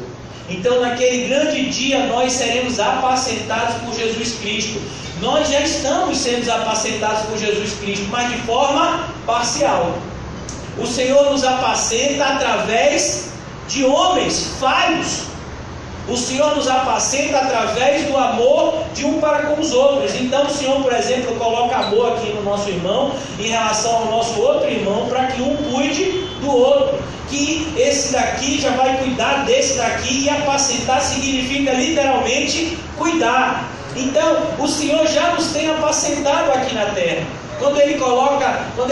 Então naquele grande dia nós seremos apacentados por Jesus Cristo. Nós já estamos sendo apacentados por Jesus Cristo, mas de forma parcial. O Senhor nos apacenta através de homens falhos. O Senhor nos apacenta através do amor de um para com os outros. Então o Senhor, por exemplo, coloca amor aqui no nosso irmão em relação ao nosso outro irmão, para que um cuide do outro. Que esse daqui já vai cuidar desse daqui, e apacentar significa literalmente cuidar. Então o Senhor já nos tem apacentado aqui na terra. Quando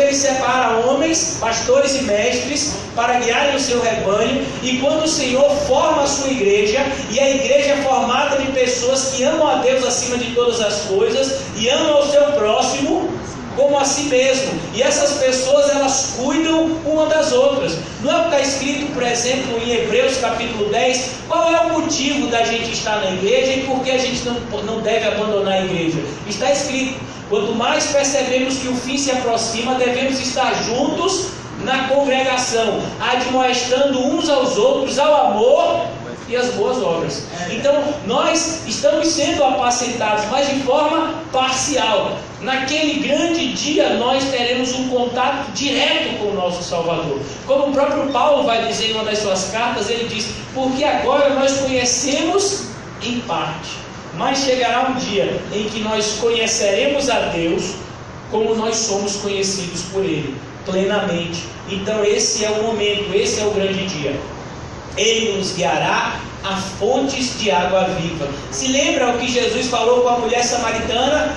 ele separa homens, pastores e mestres para guiarem o seu rebanho, e quando o Senhor forma a sua igreja, e a igreja é formada de pessoas que amam a Deus acima de todas as coisas e amam o seu próximo como a si mesmo, e essas pessoas elas cuidam uma das outras. Não é o que está escrito, por exemplo, em Hebreus capítulo 10, qual é o motivo da gente estar na igreja e por que a gente não deve abandonar a igreja? Está escrito, quanto mais percebemos que o fim se aproxima, devemos estar juntos na congregação, admoestando uns aos outros ao amor e as boas obras. Então nós estamos sendo apacentados, mas de forma parcial. Naquele grande dia nós teremos um contato direto com o nosso Salvador. Como o próprio Paulo vai dizer em uma das suas cartas, ele diz, porque agora nós conhecemos em parte, mas chegará um dia em que nós conheceremos a Deus como nós somos conhecidos por Ele, plenamente. Então esse é o momento, esse é o grande dia. Ele nos guiará a fontes de água viva. Se lembra o que Jesus falou com a mulher samaritana?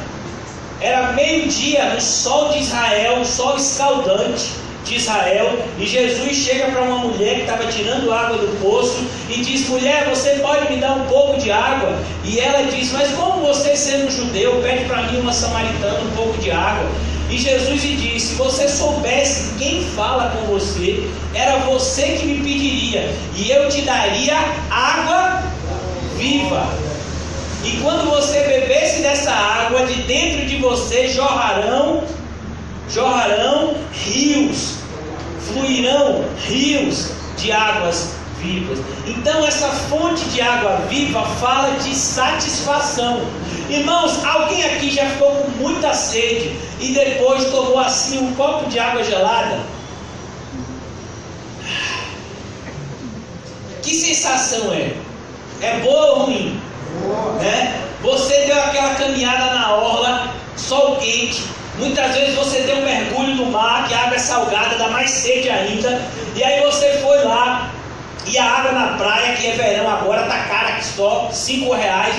Era meio-dia no sol de Israel, o sol escaldante de Israel, e Jesus chega para uma mulher que estava tirando água do poço e diz, mulher, você pode me dar um pouco de água? E ela diz, mas como você sendo judeu pede para mim, uma samaritana, um pouco de água? E Jesus lhe disse, se você soubesse quem fala com você, era você que me pediria, e eu te daria água viva. E quando você bebesse dessa água, de dentro de você jorrarão rios, fluirão rios de águas vivas. Então essa fonte de água viva fala de satisfação. Irmãos, alguém aqui já ficou com muita sede e depois tomou assim um copo de água gelada? Que sensação é? É boa ou ruim? Né? Você deu aquela caminhada na orla, sol quente, muitas vezes você deu um mergulho no mar, que a água é salgada, dá mais sede ainda, e aí você foi lá, e a água na praia, que é verão agora, tá cara que só, R$5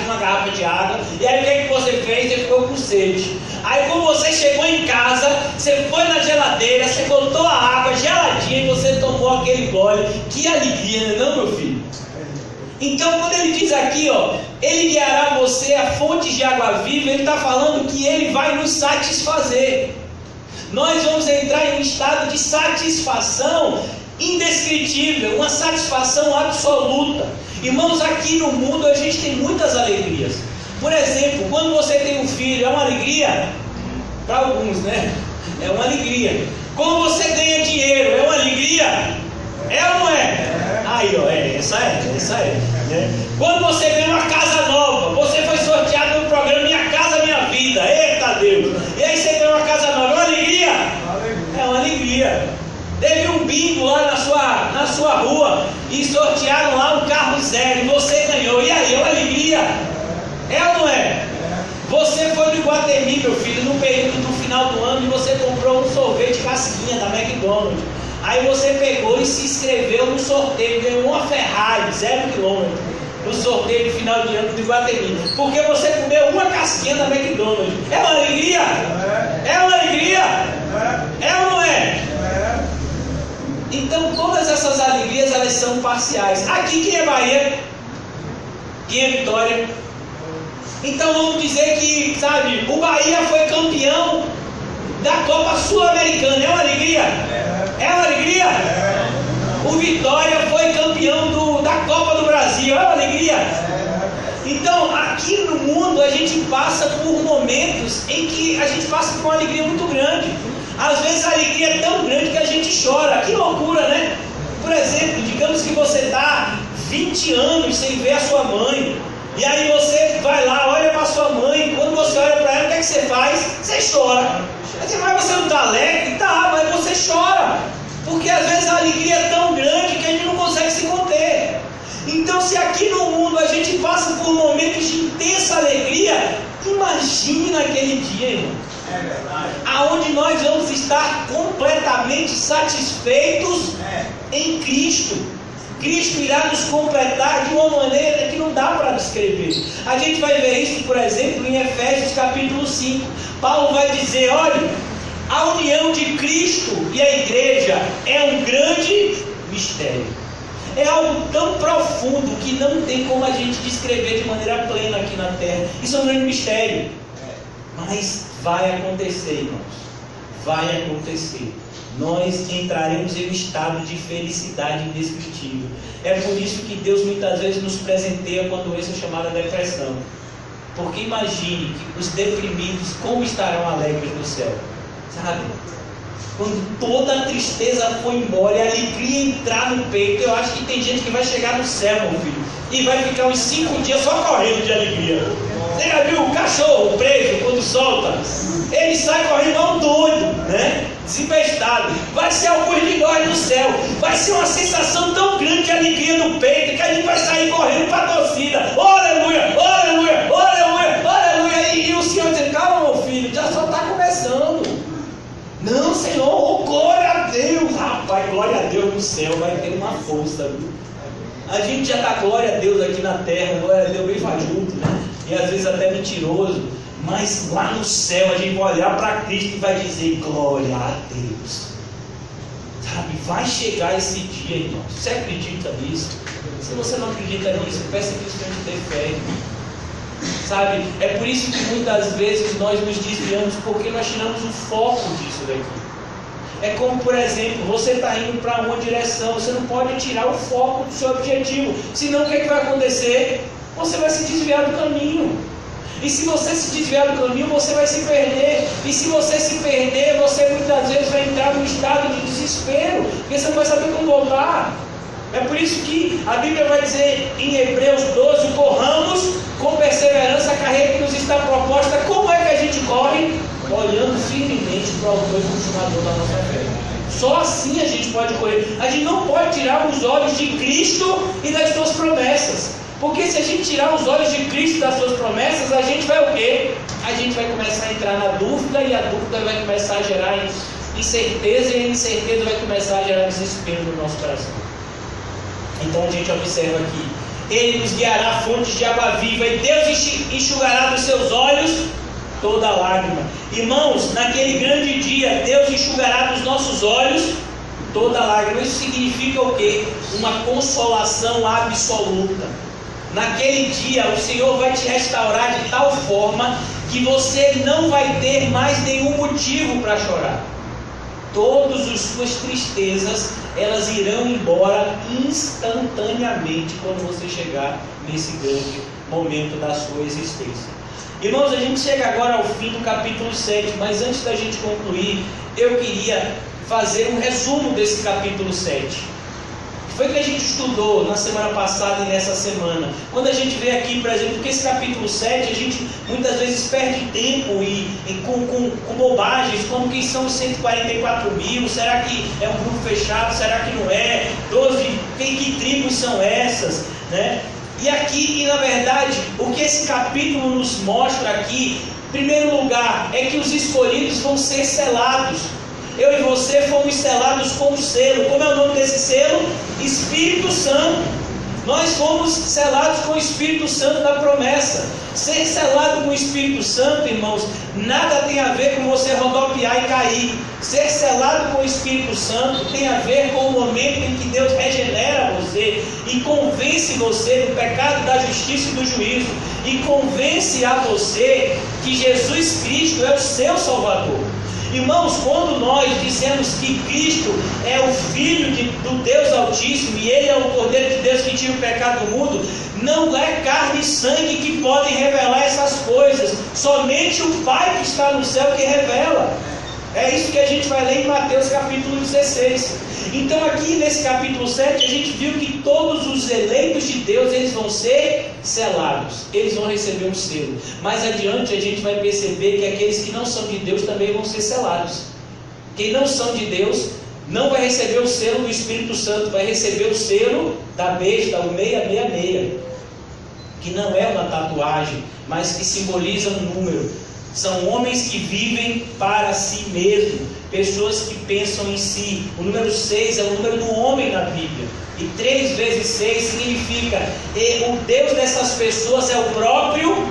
uma garrafa de água, e aí o que é que você fez? Você ficou com sede. Aí quando você chegou em casa, você foi na geladeira, você botou a água geladinha e você tomou aquele gole. Que alegria, não, meu filho? Então quando ele diz aqui, ó, ele guiará você a fontes de água viva, ele está falando que ele vai nos satisfazer. Nós vamos entrar em um estado de satisfação indescritível, uma satisfação absoluta. Irmãos, aqui no mundo a gente tem muitas alegrias. Por exemplo, quando você tem um filho, é uma alegria? Para alguns, né? É uma alegria. Quando você ganha dinheiro, é uma alegria? É ou não é? Aí, ó, essa é. Né? Quando você ganha uma casa nova, você foi sorteado no programa Minha Casa Minha Vida. Eita Deus! E aí você ganha uma casa nova, é uma alegria? É uma alegria. Teve um bingo lá na sua rua e sortearam lá um carro zero e você ganhou. E aí, é uma alegria? É ou não é? Você foi no Iguatemi, meu filho, no período do final do ano, e você comprou um sorvete casquinha da McDonald's. Aí você pegou e se inscreveu no sorteio, ganhou uma Ferrari, 0 km, no sorteio de final de ano do Iguatemi. Porque você comeu uma casquinha da McDonald's. É uma alegria? É uma alegria? É ou não é? Então todas essas alegrias, elas são parciais. Aqui quem é Bahia? Quem é Vitória? Então vamos dizer que, sabe, o Bahia foi campeão da Copa Sul-Americana. É uma alegria? É uma alegria? O Vitória foi campeão da Copa do Brasil. É uma alegria? Então, aqui no mundo, a gente passa por momentos em que a gente passa por uma alegria muito grande. Às vezes a alegria é tão grande que a gente chora. Que loucura, né? Por exemplo, digamos que você está 20 anos sem ver a sua mãe. E aí você vai lá, olha para sua mãe. Quando você olha para ela, o que é que você faz? Você chora. Mas você não está alegre? Tá, mas você chora. Porque às vezes a alegria é tão grande que a gente não consegue se conter. Então, se aqui no mundo a gente passa por momentos de intensa alegria, imagine naquele dia, irmão. É verdade. Aonde nós vamos estar completamente satisfeitos em Cristo. Cristo irá nos completar de uma maneira que não dá para descrever. A gente vai ver isso, por exemplo, em Efésios capítulo 5. Paulo vai dizer, olha, a união de Cristo e a igreja é um grande mistério. É algo tão profundo que não tem como a gente descrever de maneira plena aqui na terra. Isso é um grande mistério. Mas vai acontecer, irmãos. Vai acontecer. Nós entraremos em um estado de felicidade indescritível. É por isso que Deus muitas vezes nos presenteia com a doença chamada depressão. Porque imagine que os deprimidos como estarão alegres no céu. Sabe? Quando toda a tristeza foi embora e a alegria entrar no peito, eu acho que tem gente que vai chegar no céu, meu filho, e vai ficar uns 5 dias só correndo de alegria. Você já viu o cachorro preso quando solta? Ele sai correndo igual um doido, né? Desempestado. Vai ser alguns de nós no céu. Vai ser uma sensação tão grande de alegria no peito que a gente vai sair correndo para a torcida. Oh, aleluia, oh, aleluia, oh, aleluia, oh, aleluia. E o Senhor diz, calma, meu filho, já só está começando. Não, Senhor, oh, glória a Deus. Rapaz, glória a Deus no céu, vai ter uma força, viu? A gente já está glória a Deus aqui na terra, glória a Deus bem fajuto, né? E às vezes até mentiroso. Mas lá no céu a gente vai olhar para Cristo e vai dizer, glória a Deus. Sabe, vai chegar esse dia, irmão. Você acredita nisso? Se você não acredita nisso, peça que Cristo te dê fé, irmão. Sabe, é por isso que muitas vezes nós nos desviamos, porque nós tiramos o foco disso daqui. É como, por exemplo, você está indo para uma direção, você não pode tirar o foco do seu objetivo, senão o que é que vai acontecer? Você vai se desviar do caminho. E se você se desviar do caminho, você vai se perder. E se você se perder, você muitas vezes vai entrar num estado de desespero, porque você não vai saber como voltar. É por isso que a Bíblia vai dizer em Hebreus 12, corramos com perseverança a carreira que nos está proposta. Como é que a gente corre? Olhando firmemente para o autor e consumador da nossa fé. Só assim a gente pode correr. A gente não pode tirar os olhos de Cristo e das suas promessas. Porque se a gente tirar os olhos de Cristo e das suas promessas, a gente vai o quê? A gente vai começar a entrar na dúvida, e a dúvida vai começar a gerar incerteza, e a incerteza vai começar a gerar desespero no nosso coração. Então a gente observa aqui, Ele nos guiará a fontes de água viva, e Deus enxugará dos seus olhos toda lágrima. Irmãos, naquele grande dia, Deus enxugará dos nossos olhos toda lágrima. Isso significa o quê? Uma consolação absoluta. Naquele dia, o Senhor vai te restaurar de tal forma que você não vai ter mais nenhum motivo para chorar. Todas as suas tristezas, elas irão embora instantaneamente quando você chegar nesse grande momento da sua existência. Irmãos, a gente chega agora ao fim do capítulo 7, mas antes da gente concluir, eu queria fazer um resumo desse capítulo 7. Foi o que a gente estudou na semana passada e nessa semana. Quando a gente vê aqui, por exemplo, que esse capítulo 7, a gente muitas vezes perde tempo com bobagens, como que são os 144 mil, será que é um grupo fechado, será que não é? 12, que tribos são essas? Né? E aqui, na verdade, o que esse capítulo nos mostra aqui, em primeiro lugar, é que os escolhidos vão ser selados. Eu e você fomos selados com um selo. Como é o nome desse selo? Espírito Santo. Nós fomos selados com o Espírito Santo da promessa. Ser selado com o Espírito Santo, irmãos, nada tem a ver com você rodopiar e cair. Ser selado com o Espírito Santo tem a ver com o momento em que Deus regenera você e convence você do pecado, da justiça e do juízo, e convence a você que Jesus Cristo é o seu Salvador. Irmãos, quando nós dizemos que Cristo é o Filho do Deus Altíssimo e Ele é o Cordeiro de Deus que tira o pecado do mundo, não é carne e sangue que podem revelar essas coisas, somente o Pai que está no céu que revela. É isso que a gente vai ler em Mateus capítulo 16. Então aqui nesse capítulo 7 a gente viu que todos os eleitos de Deus, eles vão ser selados, eles vão receber um selo. Mais adiante a gente vai perceber que aqueles que não são de Deus também vão ser selados. Quem não são de Deus não vai receber o selo do Espírito Santo, vai receber o selo da besta, o 666, que não é uma tatuagem, mas que simboliza um número. São homens que vivem para si mesmo, pessoas que pensam em si. O número 6 é o número do homem na Bíblia, e 3 vezes 6 significa o Deus dessas pessoas é o próprio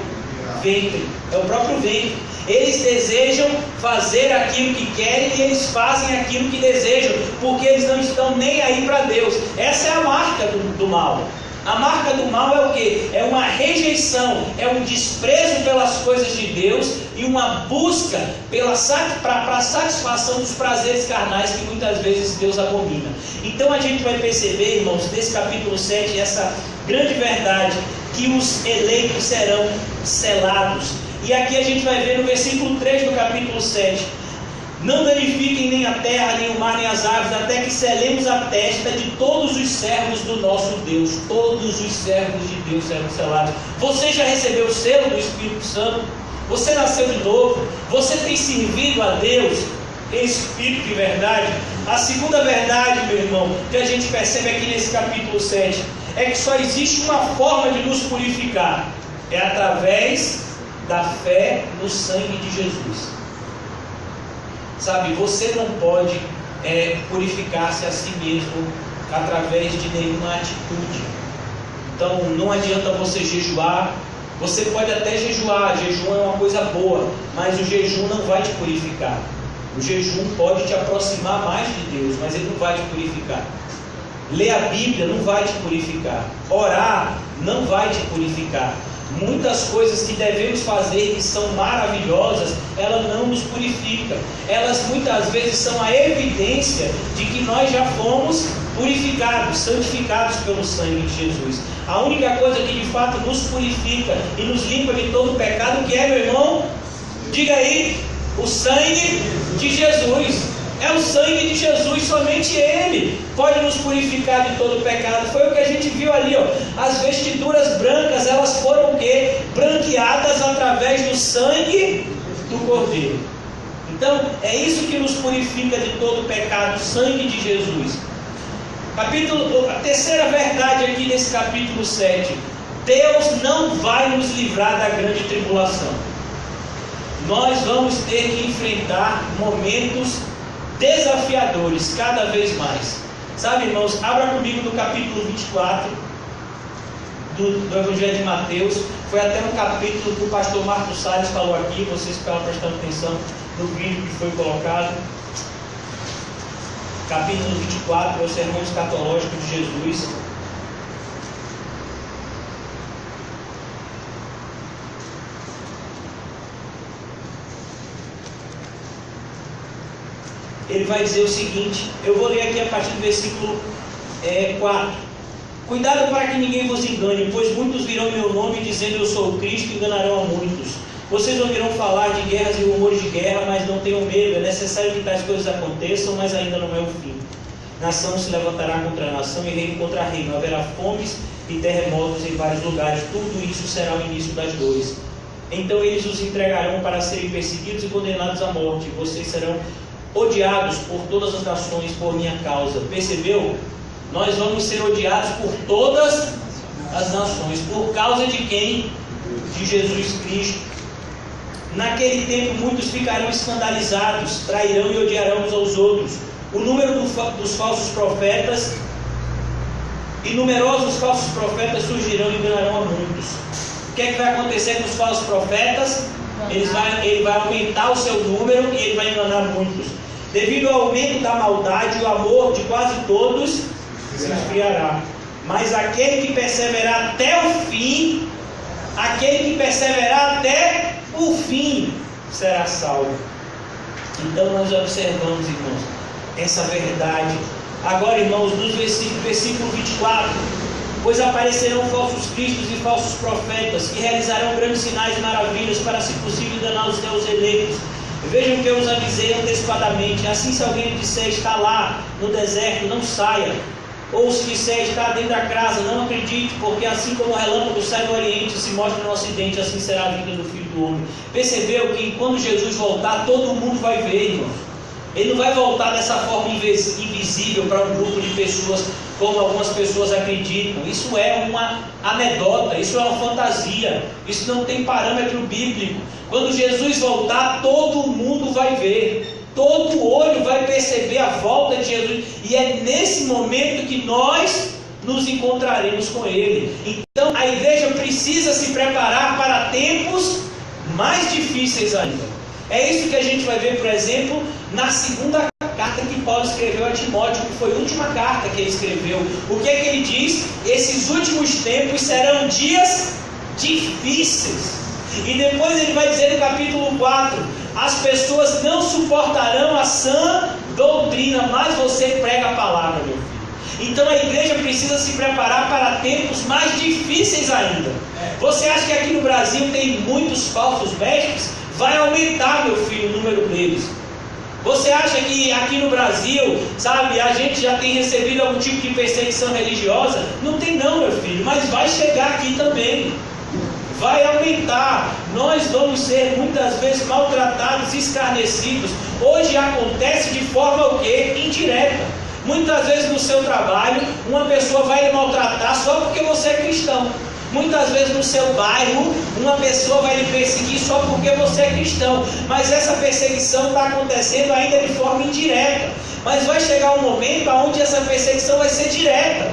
ventre, é o próprio ventre. Eles desejam fazer aquilo que querem e eles fazem aquilo que desejam, porque eles não estão nem aí para Deus. Essa é a marca do mal. A marca do mal é o quê? É uma rejeição, é um desprezo pelas coisas de Deus e uma busca para a satisfação dos prazeres carnais que muitas vezes Deus abomina. Então a gente vai perceber, irmãos, nesse capítulo 7, essa grande verdade, que os eleitos serão selados. E aqui a gente vai ver no versículo 3 do capítulo 7. Não danifiquem nem a terra, nem o mar, nem as aves, até que selemos a testa de todos os servos do nosso Deus. Todos os servos de Deus serão selados. Você já recebeu o selo do Espírito Santo? Você nasceu de novo? Você tem servido a Deus em espírito e verdade? A segunda verdade, meu irmão, que a gente percebe aqui nesse capítulo 7, é que só existe uma forma de nos purificar. É através da fé no sangue de Jesus. Sabe, você não pode purificar-se a si mesmo através de nenhuma atitude. Então não adianta você jejuar. Você pode até jejuar, jejum é uma coisa boa, mas o jejum não vai te purificar. O jejum pode te aproximar mais de Deus, mas ele não vai te purificar. Ler a Bíblia não vai te purificar. Orar não vai te purificar. Muitas coisas que devemos fazer que são maravilhosas, elas não nos purificam. Elas muitas vezes são a evidência de que nós já fomos purificados, santificados pelo sangue de Jesus. A única coisa que de fato nos purifica e nos limpa de todo pecado, que é, meu irmão? Diga aí, o sangue de Jesus. É o sangue de Jesus, somente Ele pode nos purificar de todo pecado. Foi o que a gente viu ali, ó. As vestiduras brancas, elas foram o quê? Branqueadas através do sangue do Cordeiro. Então, é isso que nos purifica de todo pecado, o sangue de Jesus. A terceira verdade aqui nesse capítulo 7. Deus não vai nos livrar da grande tribulação. Nós vamos ter que enfrentar momentos desafiadores cada vez mais. Sabe, irmãos, abra comigo no capítulo 24 do Evangelho de Mateus. Foi até um capítulo que o pastor Marcos Salles falou aqui, vocês ficaram prestando atenção no vídeo que foi colocado. Capítulo 24 é o sermão escatológico de Jesus. Ele vai dizer o seguinte, eu vou ler aqui a partir do versículo 4. Cuidado para que ninguém vos engane, pois muitos virão em meu nome dizendo eu sou o Cristo e enganarão a muitos. Vocês ouvirão falar de guerras e rumores de guerra, mas não tenham medo, é necessário que tais coisas aconteçam, mas ainda não é o fim. Nação se levantará contra nação e reino contra reino, haverá fomes e terremotos em vários lugares, tudo isso será o início das dores. Então eles os entregarão para serem perseguidos e condenados à morte, vocês serão odiados por todas as nações por minha causa. Percebeu? Nós vamos ser odiados por todas as nações. Por causa de quem? De Jesus Cristo. Naquele tempo muitos ficarão escandalizados, trairão e odiarão uns aos outros. O número dos falsos profetas E numerosos falsos profetas surgirão e enganarão a muitos. O que é que vai acontecer com os falsos profetas? Ele vai aumentar o seu número e ele vai enganar muitos. Devido ao aumento da maldade, o amor de quase todos se esfriará. Mas aquele que perseverar até o fim, será salvo. Então nós observamos, irmãos, essa verdade. Agora, irmãos, nos versículo 24: pois aparecerão falsos cristos e falsos profetas, que realizarão grandes sinais e maravilhas, para, se possível, enganar os teus eleitos. Vejam que eu os avisei antecipadamente. Assim, se alguém disser está lá no deserto, não saia. Ou se disser está dentro da casa, não acredite, porque assim como o relâmpago sai do Oriente e se mostra no Ocidente, assim será a vinda do Filho do Homem. Percebeu que quando Jesus voltar, todo mundo vai ver, irmãos. Ele não vai voltar dessa forma invisível para um grupo de pessoas, como algumas pessoas acreditam. Isso é uma anedota, isso é uma fantasia, isso não tem parâmetro bíblico. Quando Jesus voltar, todo mundo vai ver. Todo olho vai perceber a volta de Jesus. E é nesse momento que nós nos encontraremos com Ele. Então a igreja precisa se preparar para tempos mais difíceis ainda. É isso que a gente vai ver, por exemplo, na segunda carta que Paulo escreveu a Timóteo, que foi a última carta que ele escreveu. O que é que ele diz? Esses últimos tempos serão dias difíceis. E depois ele vai dizer no capítulo 4: as pessoas não suportarão a sã doutrina, mas você prega a palavra, meu filho. Então a igreja precisa se preparar para tempos mais difíceis ainda. Você acha que aqui no Brasil tem muitos falsos mestres? Vai aumentar, meu filho, o número deles. Você acha que aqui no Brasil, sabe, a gente já tem recebido algum tipo de perseguição religiosa? Não tem não, meu filho, mas vai chegar aqui também. Vai aumentar. Nós vamos ser muitas vezes maltratados, escarnecidos. Hoje acontece de forma o quê? Indireta. Muitas vezes no seu trabalho, uma pessoa vai lhe maltratar só porque você é cristão. Muitas vezes no seu bairro, uma pessoa vai lhe perseguir só porque você é cristão. Mas essa perseguição está acontecendo ainda de forma indireta. Mas vai chegar um momento onde essa perseguição vai ser direta.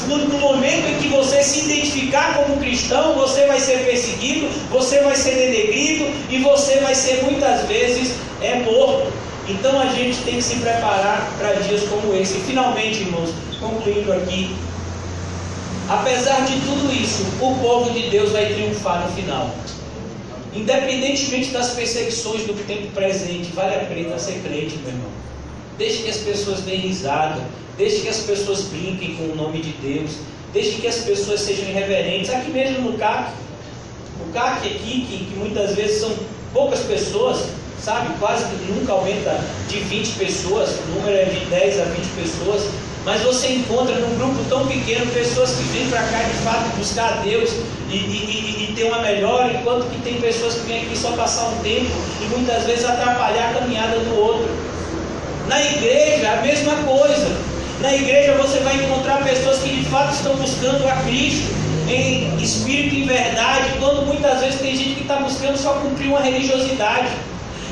No momento em que você se identificar como cristão, você vai ser perseguido, você vai ser denegrido e você vai ser muitas vezes morto. Então a gente tem que se preparar para dias como esse. E finalmente, irmãos, concluindo aqui, apesar de tudo isso, o povo de Deus vai triunfar no final. Independentemente das perseguições do tempo presente, vale a pena ser crente, meu irmão. Deixe que as pessoas deem risada, deixe que as pessoas brinquem com o nome de Deus, deixe que as pessoas sejam irreverentes. Aqui mesmo no CAC, o CAC aqui, que muitas vezes são poucas pessoas, sabe, quase que nunca aumenta de 20 pessoas, o número é de 10 a 20 pessoas, mas você encontra num grupo tão pequeno pessoas que vêm para cá de fato buscar a Deus e ter uma melhora, enquanto que tem pessoas que vêm aqui só passar um tempo e muitas vezes atrapalhar a caminhada do outro. Na igreja, a mesma coisa. Na igreja você vai encontrar pessoas que de fato estão buscando a Cristo em espírito e em verdade, quando muitas vezes tem gente que está buscando só cumprir uma religiosidade.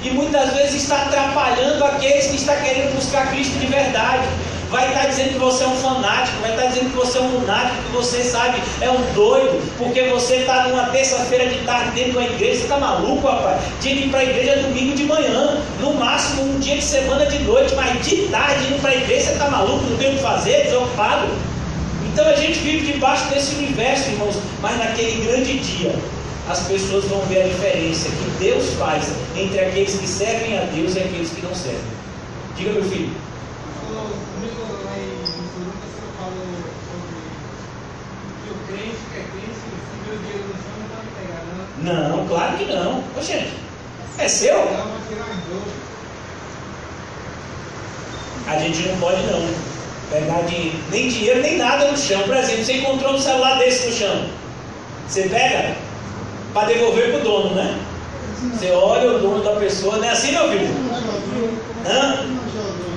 E muitas vezes está atrapalhando aqueles que estão querendo buscar Cristo de verdade. Vai estar dizendo que você é um fanático, vai estar dizendo que você é um lunático, que você, sabe, é um doido, porque você está numa terça-feira de tarde dentro de uma igreja. Você está maluco, rapaz? Tinha que ir para a igreja domingo de manhã, no máximo um dia de semana de noite, mas de tarde indo para a igreja, você está maluco, não tem o que fazer, desocupado. Então a gente vive debaixo desse universo, irmãos, mas naquele grande dia as pessoas vão ver a diferença que Deus faz entre aqueles que servem a Deus e aqueles que não servem. Diga, meu filho. Não, claro que não. Ô, gente, é seu? A gente não pode não pegar nem dinheiro nem nada no chão. Por exemplo, você encontrou um celular desse no chão, você pega para devolver para o dono, né? Você olha o dono da pessoa, não é assim, meu filho? Hã?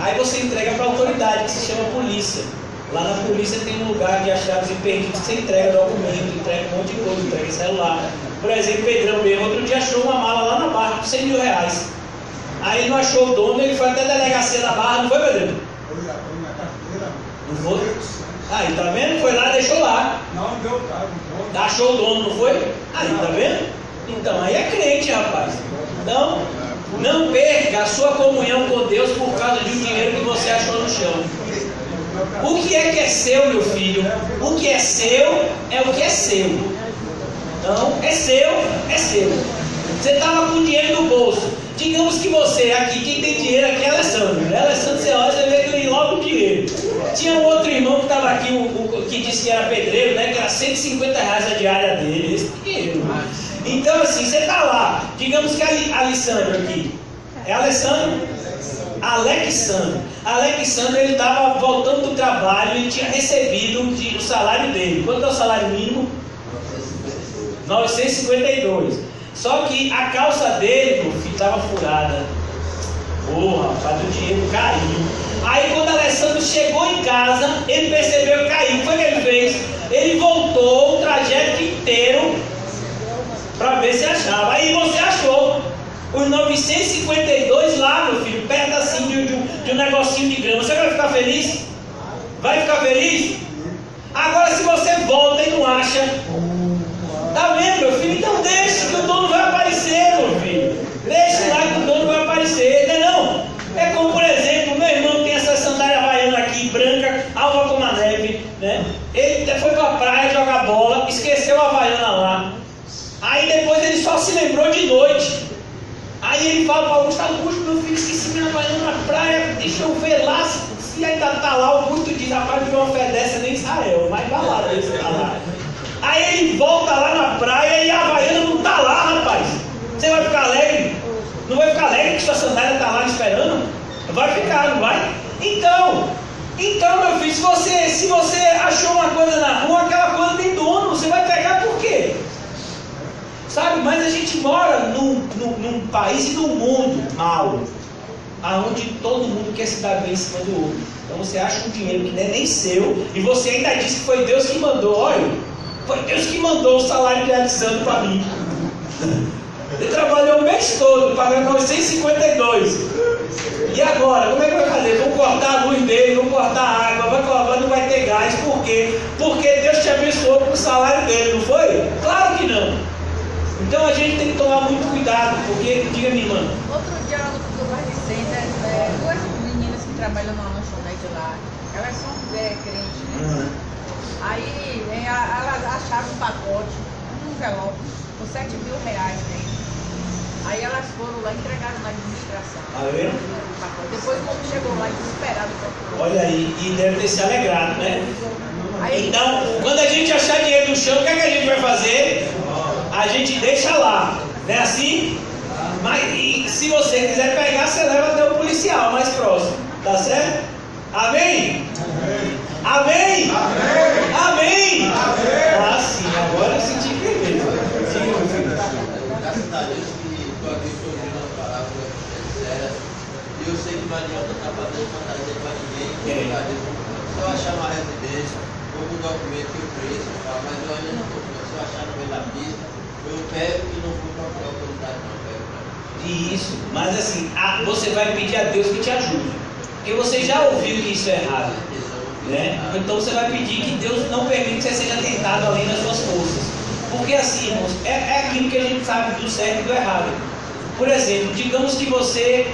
Aí você entrega para a autoridade, que se chama polícia. Lá na polícia tem um lugar de achados e perdidos que você entrega documento, entrega um monte de coisa, entrega celular. Por exemplo, Pedrão mesmo, outro dia achou uma mala lá na Barra por 100 mil reais. Aí não achou o dono, ele foi até a delegacia da Barra, não foi, Pedrão? Não foi? Aí, tá vendo? Foi lá, deixou lá. Não deu cargo. Achou o dono, não foi? Aí, tá vendo? Então, aí é crente, rapaz. Então, não perca a sua comunhão com Deus por causa de um dinheiro que você achou no chão. O que é seu, meu filho? O que é seu é o que é seu. Então, é seu, é seu. Você estava com dinheiro no bolso. Digamos que você aqui, quem tem dinheiro aqui é Alessandro. Né? Alessandro, você olha, você vê que ele logo o dinheiro. Tinha um outro irmão que estava aqui, que disse que era pedreiro, né? Que era R$150 a diária dele. Esse dinheiro. Então, assim, você está lá. Digamos que Alessandro aqui. É Alessandro? Alexandre, ele estava voltando do trabalho e tinha recebido o salário dele. Quanto é o salário mínimo? 952. Só que a calça dele, meu filho, estava furada. Rapaz, o dinheiro caiu. Aí quando Alessandro chegou em casa, ele percebeu que caiu. O que ele fez? Ele voltou o trajeto inteiro para ver se achava. Aí você achou os 952 lá, meu filho, perto assim de um negocinho de grama. Você vai ficar feliz? Vai ficar feliz? Agora se você volta e não acha, tá vendo, meu filho? Então deixa que o dono vai aparecer, meu filho. Deixa lá que o dono vai aparecer, não? É como, por exemplo, meu irmão tem essa sandália havaiana aqui, branca, alva como a neve, né? Ele foi pra praia jogar bola, esqueceu a havaiana lá. Aí depois ele só se lembrou de noite. Aí ele fala para Augusto, meu filho, esqueci minha havaiana na praia, deixa eu ver lá se ainda tá lá. O Augusto diz, rapaz, não uma fé dessa nem Israel, mas vai lá, desse tá lá. Aí ele volta lá na praia e a havaiana não tá lá, rapaz. Você vai ficar alegre? Não vai ficar alegre que sua sandália tá lá esperando? Vai ficar, não vai? Então, meu filho, se você achou uma coisa na rua, aquela coisa tem dono, você vai pegar por quê? Sabe, mas a gente mora num país e num mundo mal, aonde todo mundo quer se dar bem em cima do outro. Então você acha um dinheiro que não é nem seu, e você ainda diz que foi Deus que mandou. Olha, foi Deus que mandou o salário de Alessandro para mim. Ele trabalhou o mês todo, pagando 952. E agora, como é que vai fazer? Vão cortar a luz dele, vão cortar a água, não vai ter gás. Por quê? Porque Deus te abençoou com o salário dele, não foi? Claro que não. Então a gente tem que tomar muito cuidado, porque, diga minha irmã. Outro dia lá no Bar de Center, duas meninas que trabalham numa lanchonete lá, elas são crentes, né? Aí elas acharam um pacote, um envelope, com R$7.000 dentro. Aí elas foram lá e entregaram na administração. Tá vendo? Depois o povo chegou lá desesperado. Olha aí, e deve ter se alegrado, né? Aí, então, quando a gente achar dinheiro no chão, o que é que a gente vai fazer? A gente deixa lá, não é assim? Mas e se você quiser pegar, você leva até o policial mais próximo, tá certo? Amém? Amém? Amém? Amém? Ah, sim, agora eu senti firmeza. Sim, meu filho. Graças a Deus que estou aqui ouvindo as palavras sinceras. E eu sei que não adianta estar fazendo fantasia para ninguém. Se eu achar uma residência, ou um documento que eu preço, mas eu ainda não estou. Se eu achar no meio da pista, eu pego e não vou procurar autoridade, não pego para mim. Isso, mas assim, você vai pedir a Deus que te ajude. Porque você já ouviu que isso é errado. Né? Então você vai pedir que Deus não permita que você seja tentado além das suas forças. Porque assim, irmãos, é aquilo que a gente sabe do certo e do errado. Por exemplo, digamos que você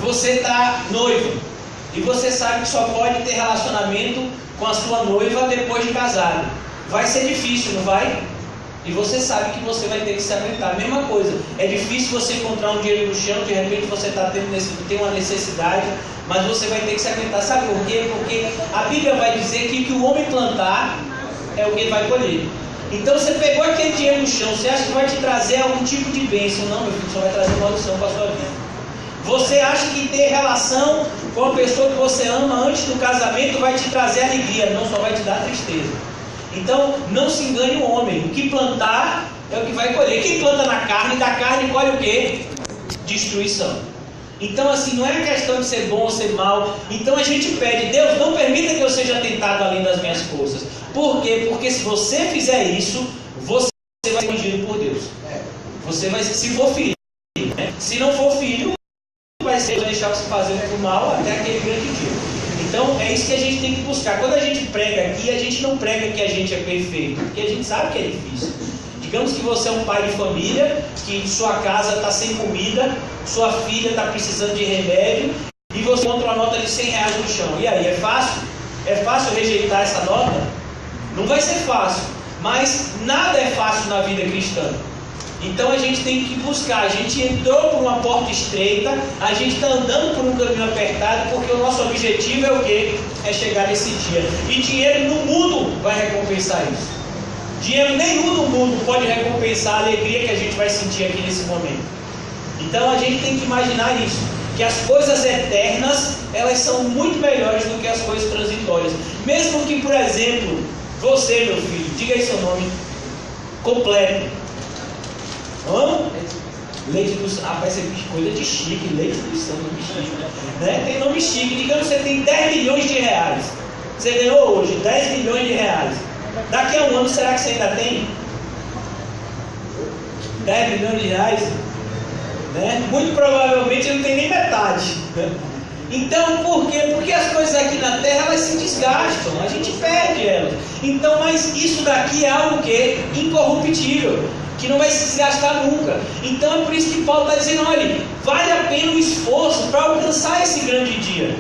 você está noivo e você sabe que só pode ter relacionamento com a sua noiva depois de casado. Vai ser difícil, não vai? E você sabe que você vai ter que se aguentar. Mesma coisa, é difícil você encontrar um dinheiro no chão, de repente você tem uma necessidade, mas você vai ter que se aguentar. Sabe por quê? Porque a Bíblia vai dizer que o que o homem plantar é o que ele vai colher. Então você pegou aquele dinheiro no chão, você acha que vai te trazer algum tipo de bênção? Não, meu filho, só vai trazer maldição para a sua vida. Você acha que ter relação com a pessoa que você ama antes do casamento vai te trazer alegria? Não, só vai te dar tristeza. Então, não se engane o homem. O que plantar é o que vai colher. Quem planta na carne, da carne colhe o quê? Destruição. Então, assim, não é questão de ser bom ou ser mal. Então a gente pede, Deus, não permita que eu seja tentado além das minhas forças. Por quê? Porque se você fizer isso, você vai ser ungido por Deus. Você vai, se for filho, né? Se não for filho, vai deixar você fazer o mal até aquele grande dia. Então é isso que a gente tem que buscar. Quando a gente prega aqui, a gente não prega que a gente é perfeito, porque a gente sabe que é difícil. Digamos que você é um pai de família, que sua casa está sem comida, sua filha está precisando de remédio, e você encontra uma nota de R$100 no chão. E aí, é fácil? É fácil rejeitar essa nota? Não vai ser fácil, mas nada é fácil na vida cristã. Então a gente tem que buscar. A gente entrou por uma porta estreita, a gente está andando por um caminho apertado, porque o nosso objetivo é o quê? É chegar nesse dia. E dinheiro no mundo vai recompensar isso. Dinheiro nenhum no mundo pode recompensar a alegria que a gente vai sentir aqui nesse momento. Então a gente tem que imaginar isso, que as coisas eternas, elas são muito melhores do que as coisas transitórias. Mesmo que, por exemplo, você, meu filho, diga aí seu nome completo. Leite do sangue. Rapaz, isso é coisa de chique. Leite do sangue, nome chique, né? Tem nome chique. Digamos que você tem 10 milhões de reais. Você ganhou hoje 10 milhões de reais. Daqui a um ano, será que você ainda tem 10 milhões de reais? Né? Muito provavelmente não tem nem metade. Então, por quê? Porque as coisas aqui na Terra, elas se desgastam, a gente perde elas. Então, mas isso daqui é algo que incorruptível, que não vai se desgastar nunca. Então é por isso que Paulo está dizendo, olha, vale a pena o esforço para alcançar esse grande dia.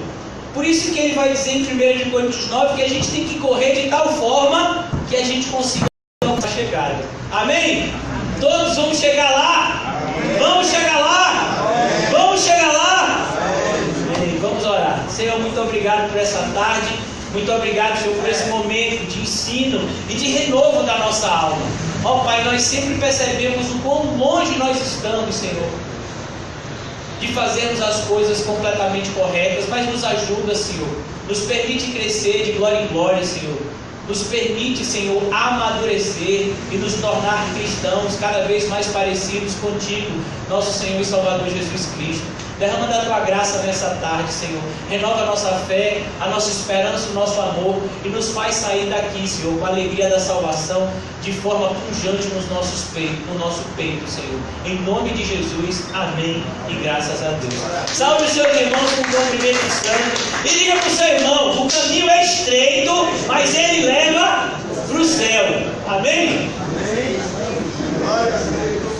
Por isso que ele vai dizer em 1 Coríntios 9 que a gente tem que correr de tal forma que a gente consiga a chegada. Amém? Todos vamos chegar lá? Vamos chegar lá? Vamos chegar lá? Amém. Vamos orar. Senhor, muito obrigado por essa tarde. Muito obrigado, Senhor, por esse momento de ensino e de renovo da nossa alma. Ó Pai, nós sempre percebemos o quão longe nós estamos, Senhor, de fazermos as coisas completamente corretas, mas nos ajuda, Senhor, nos permite crescer de glória em glória, Senhor, nos permite, Senhor, amadurecer e nos tornar cristãos cada vez mais parecidos contigo, nosso Senhor e Salvador Jesus Cristo. Derrama da tua graça nessa tarde, Senhor. Renova a nossa fé, a nossa esperança, o nosso amor e nos faz sair daqui, Senhor, com a alegria da salvação, de forma pujante nos nossos peitos, no nosso peito, Senhor. Em nome de Jesus, amém e graças a Deus. Salve os seus irmãos com um cumprimento estranho e diga para o seu irmão, o caminho é estreito, mas ele leva para o céu. Amém? Amém.